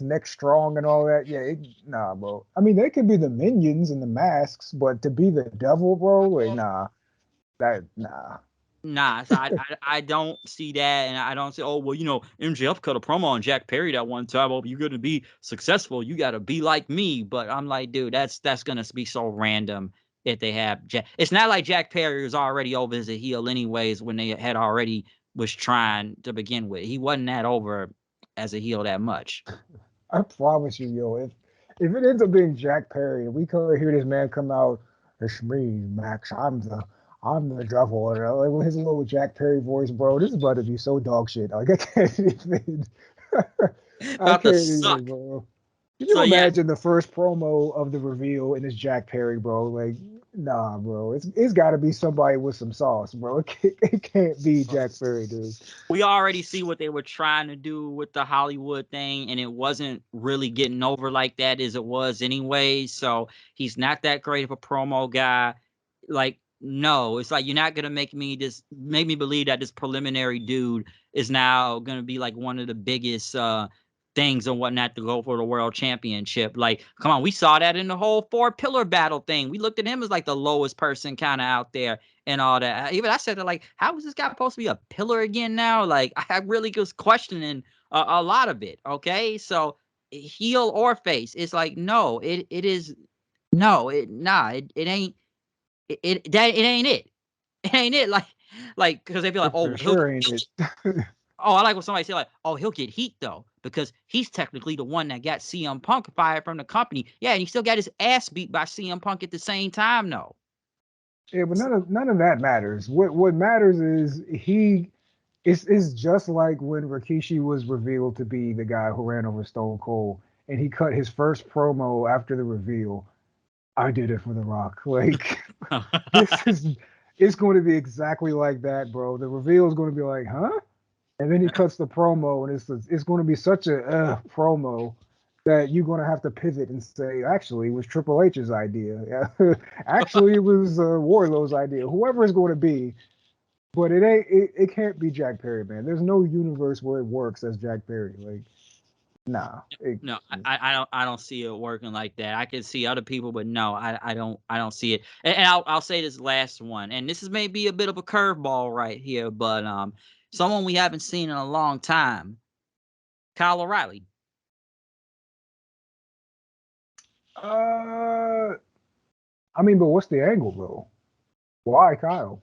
neck strong and all that. Yeah, nah, bro. I mean, they could be the minions and the masks, but to be the devil, bro, like nah, nah. Nah, so I don't see that, and I don't say, oh well, MJF cut a promo on Jack Perry that one time. Oh, you're gonna be successful, you gotta be like me. But I'm like, dude, that's gonna be so random if they have Jack. It's not like Jack Perry was already over as a heel anyways when they had already was trying to begin with. He wasn't that over as a heel that much. I promise you, yo, if it ends up being Jack Perry, and we could hear this man come out, it's me, Max. I'm the devil, and like with his little Jack Perry voice, bro. This is about to be so dog shit. Like I can't even, I About to can't even, suck. bro. Can So you yeah, imagine the first promo of the reveal and it's Jack Perry, bro? Like, nah, bro. It's got to be somebody with some sauce, bro. It can't be Jack Perry, dude. we already see what they were trying to do with the Hollywood thing, and it wasn't really getting over like that as it was anyway. So he's not that great of a promo guy. Like, no, it's like you're not gonna make me believe that this preliminary dude is now gonna be like one of the biggest things and whatnot to go for the world championship. Like, come on, we saw that in the whole 4 pillar battle thing. We looked at him as like the lowest person kind of out there and all that. Even I said that, like, how is this guy supposed to be a pillar again now? Like, I really was questioning a lot of it. Okay, so heel or face, it's like no, it is no, it ain't it ain't it. It ain't it. Like because they be like, It oh, for sure ain't it. oh, I like when somebody say like, oh, he'll get heat though because he's technically the one that got CM Punk fired from the company. Yeah, and he still got his ass beat by CM Punk at the same time though. Yeah, but none of that matters. What matters is it's just like when Rikishi was revealed to be the guy who ran over Stone Cold, and he cut his first promo after the reveal. I did it for The Rock. Like this is it's going to be exactly like that, bro. The reveal is going to be like, huh? And then he cuts the promo, and it's going to be such a promo that you're going to have to pivot and say, actually, it was Triple H's idea. Actually, it was Warlow's idea. Whoever it's going to be, but it ain't. It can't be Jack Perry, man. There's no universe where it works as Jack Perry. Like, nah. No, I don't see it working like that. I can see other people, but no, I don't see it. And I'll say this last one, and this is maybe a bit of a curveball right here, but someone we haven't seen in a long time, Kyle O'Reilly. Uh, I mean, but what's the angle though? Why Kyle?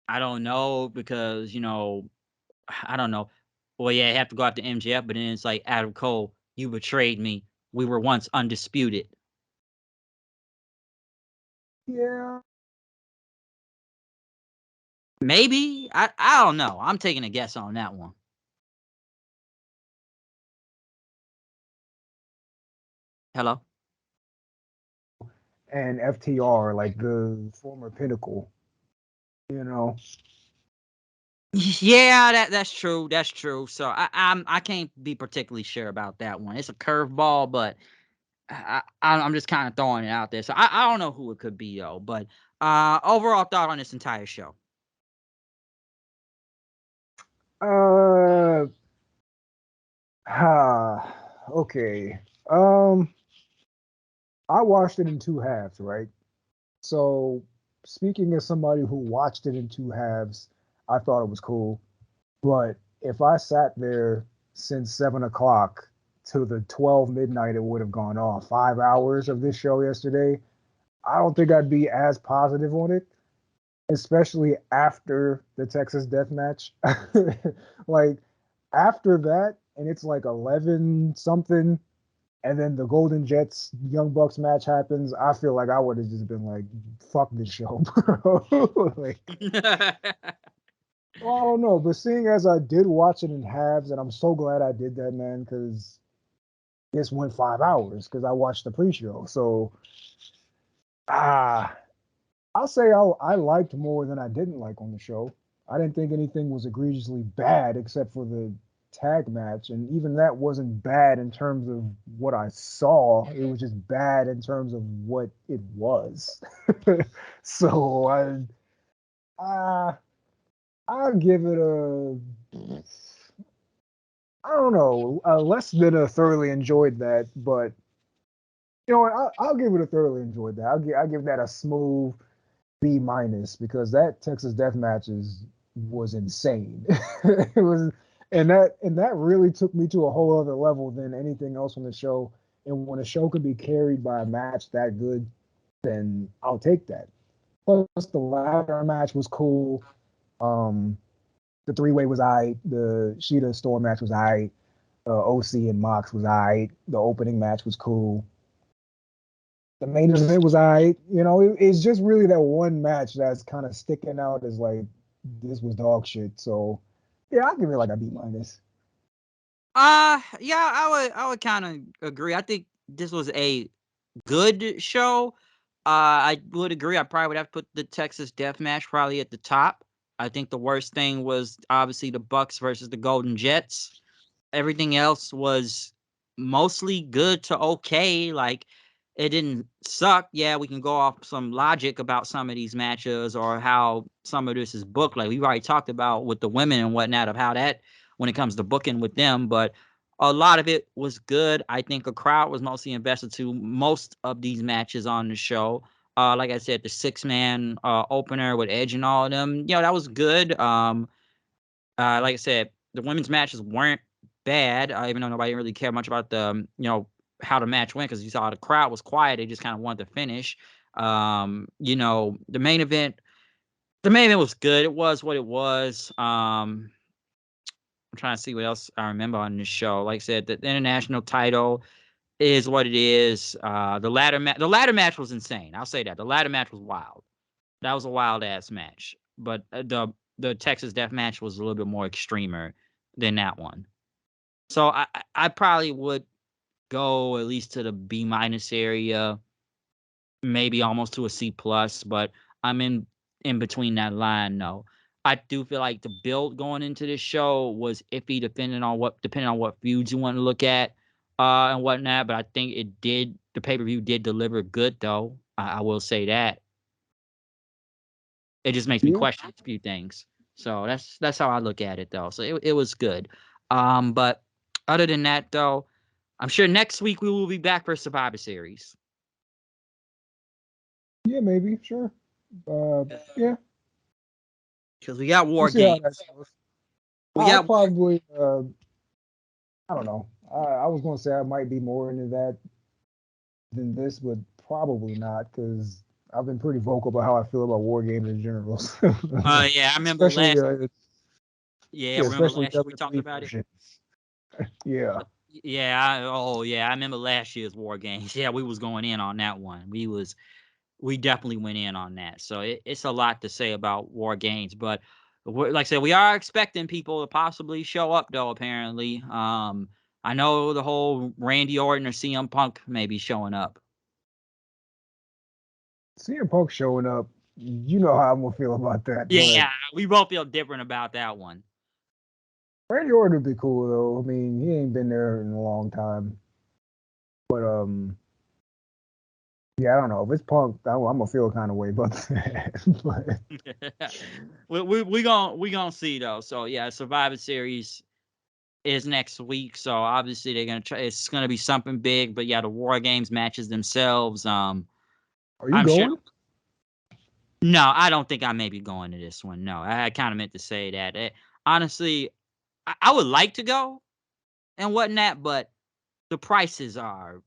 I don't know because I don't know. Well, yeah, I have to go after MJF, but then it's like Adam Cole, you betrayed me. We were once undisputed. Yeah. Maybe I don't know. I'm taking a guess on that one. Hello. And FTR, like the former Pinnacle, you know. Yeah, that's true. That's true. So I can't be particularly sure about that one. It's a curveball, but I'm just kind of throwing it out there. So I don't know who it could be though. But overall thought on this entire show. Uh, okay. Um, I watched it in two halves, right? So, speaking as somebody who watched it in two halves, I thought it was cool. But if I sat there since 7 o'clock to the 12 midnight, it would have gone off. 5 hours of this show yesterday. I don't think I'd be as positive on it, especially after the Texas death match. Like after that, and it's like 11 something, and then the Golden Jets Young Bucks match happens. I feel like I would have just been like, "Fuck this show, bro." Like, well, I don't know, but seeing as I did watch it in halves, and I'm so glad I did that, man, because this went 5 hours because I watched the pre-show. So, ah, I'll say I liked more than I didn't like on the show. I didn't think anything was egregiously bad except for the tag match, and even that wasn't bad in terms of what I saw. It was just bad in terms of what it was. So uh, I'll give it a, I don't know, less than a thoroughly enjoyed that, but you know what? I'll give it a thoroughly enjoyed that. I'll give that a smooth B minus because that Texas Death Match was insane. It was, and that really took me to a whole other level than anything else on the show. And when a show could be carried by a match that good, then I'll take that. Plus, the ladder match was cool. Um, the three-way was aight. The Shida Storm match was aight. OC and Mox was aight. The opening match was cool. The main event was aight. It's just really that one match that's kind of sticking out as like this was dog shit. So yeah, I'll give it like a B minus. Yeah, I would kind of agree. I think this was a good show. I would agree. I probably would have to put the Texas Death Match probably at the top. I think the worst thing was obviously the Bucks versus the Golden Jets. Everything else was mostly good to okay. Like it didn't suck. Yeah, we can go off some logic about some of these matches or how some of this is booked. Like we've already talked about with the women and whatnot of how that when it comes to booking with them, but a lot of it was good. I think a crowd was mostly invested to most of these matches on the show. Like I said, the 6-man opener with Edge and all of them, that was good. Like I said, the women's matches weren't bad, even though nobody really cared much about how the match went because you saw the crowd was quiet. They just kind of wanted to finish. The main event was good. It was what it was. I'm trying to see what else I remember on this show. Like I said, the international title is what it is. The ladder match was insane. I'll say that. The ladder match was wild. That was a wild ass match. But the Texas Death Match was a little bit more extremer than that one. So I probably would go at least to the B minus area, maybe almost to a C plus, but I'm in between that line. No, I do feel like the build going into this show was iffy, depending on what feuds you want to look at, and whatnot. But I think the pay per view did deliver good though. I will say that. It just makes me Yeah, question a few things. So that's how I look at it though. So it was good. But other than that though, I'm sure next week we will be back for Survivor Series. yeah, maybe, sure. Yeah, Because we got we'll War see how that Games. goes. We I'll got probably, I don't know. I was gonna say I might be more into that than this, but probably not because I've been pretty vocal about how I feel about war games in general. yeah, I remember Especially, last yeah, yeah, remember especially last year we talked WWE about it? versions. Yeah. Yeah, yeah, I remember last year's War Games. Yeah, we was going in on that one. We definitely went in on that. So it's a lot to say about War Games, but like I said, we are expecting people to possibly show up though. Apparently, I know the whole Randy Orton or CM Punk may be showing up. CM Punk showing up, you know how I'm gonna feel about that. But Yeah, we both feel different about that one. Randy Orton would be cool though. I mean, he ain't been there in a long time. But Yeah, I don't know if it's Punk. I'm gonna feel kind of way about that. But we gonna see though. So yeah, Survivor Series is next week. So obviously they're gonna try. It's gonna be something big. But yeah, the War Games matches themselves. are you I'm sure. going? No, I don't think I may be going to this one. No, I kind of meant to say that. Honestly, I would like to go and whatnot, but the prices are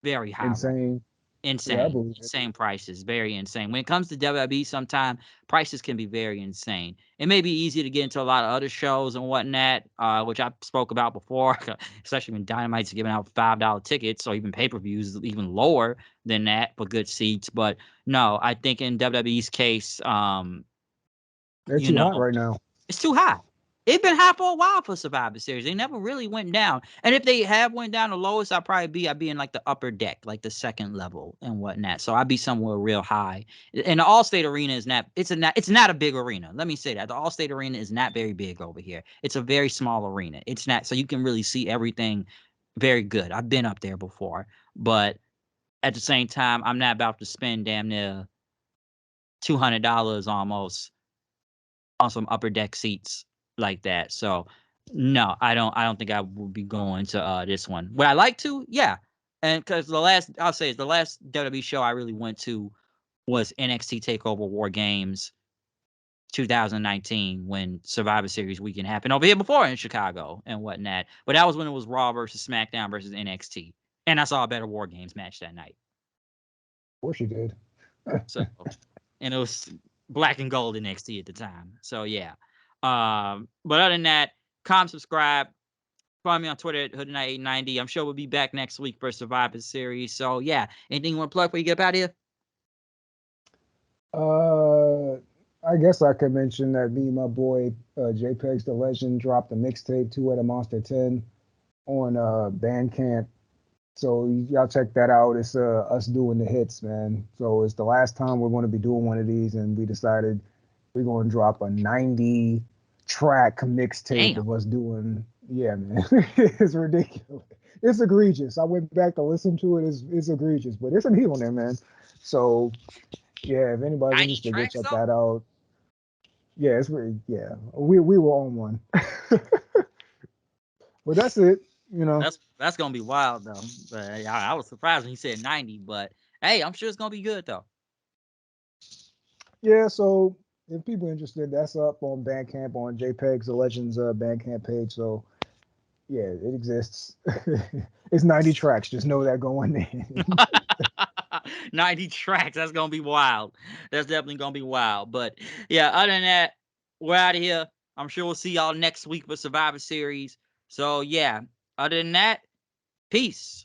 very high right. Insane. Yeah, I Insane. believe it. Insane prices. Very insane. When it comes to WWE, sometimes prices can be very insane. It may be easy to get into a lot of other shows and whatnot, which I spoke about before, especially when Dynamite's giving out $5 tickets or even pay-per-views even lower than that for good seats. But no, I think in WWE's case, They're you too hot know, right now. it's too high. It's been high for a while for Survivor Series. They never really went down. And if they have went down the lowest, I'd be in like the upper deck, like the second level and whatnot. So I'd be somewhere real high. And the Allstate Arena is not it's not a big arena. Let me say that. The Allstate Arena is not very big over here. It's a very small arena. It's not so you can really see everything very good. I've been up there before. But at the same time, I'm not about to spend damn near $200 almost on some upper deck seats like that. So no, I don't think I would be going to this one. Would I like to? Yeah. And because I'll say the last WWE show I really went to was NXT Takeover War Games 2019 when Survivor Series weekend happened over here before in Chicago and whatnot. But that was when it was Raw versus SmackDown versus NXT, and I saw a better War Games match that night. Of course you did. So, and it was black and gold NXT at the time. So yeah. But other than that, subscribe. Follow me on Twitter at Hoodnight890. I'm sure we'll be back next week for Survivor Series. So yeah, anything you want to plug before you get up out of here? Uh, I guess I could mention that me and my boy JPEG's the Legend dropped a mixtape 2 at a Monster 10 on Bandcamp. So y'all check that out. It's us doing the hits, man. So it's the last time we're going to be doing one of these, and we decided we're going to drop a 90 track mixtape Damn. of us doing. Yeah, man, it's ridiculous. It's egregious. I went back to listen to it. It's egregious, but it's a heat on there, man. So yeah, if anybody's 90 interested, go tracks check though? that out. Yeah, it's really yeah. We were on one, but that's it. You know. That's gonna be wild though. But I was surprised when he said 90, but hey, I'm sure it's gonna be good though. Yeah, so if people interested, that's up on Bandcamp on JPEG's The Legends Bandcamp page. So yeah, it exists. It's 90 tracks. Just know that going in. 90 tracks. That's gonna be wild. That's definitely gonna be wild. But yeah, other than that, we're out of here. I'm sure we'll see y'all next week for Survivor Series. So yeah, other than that, peace.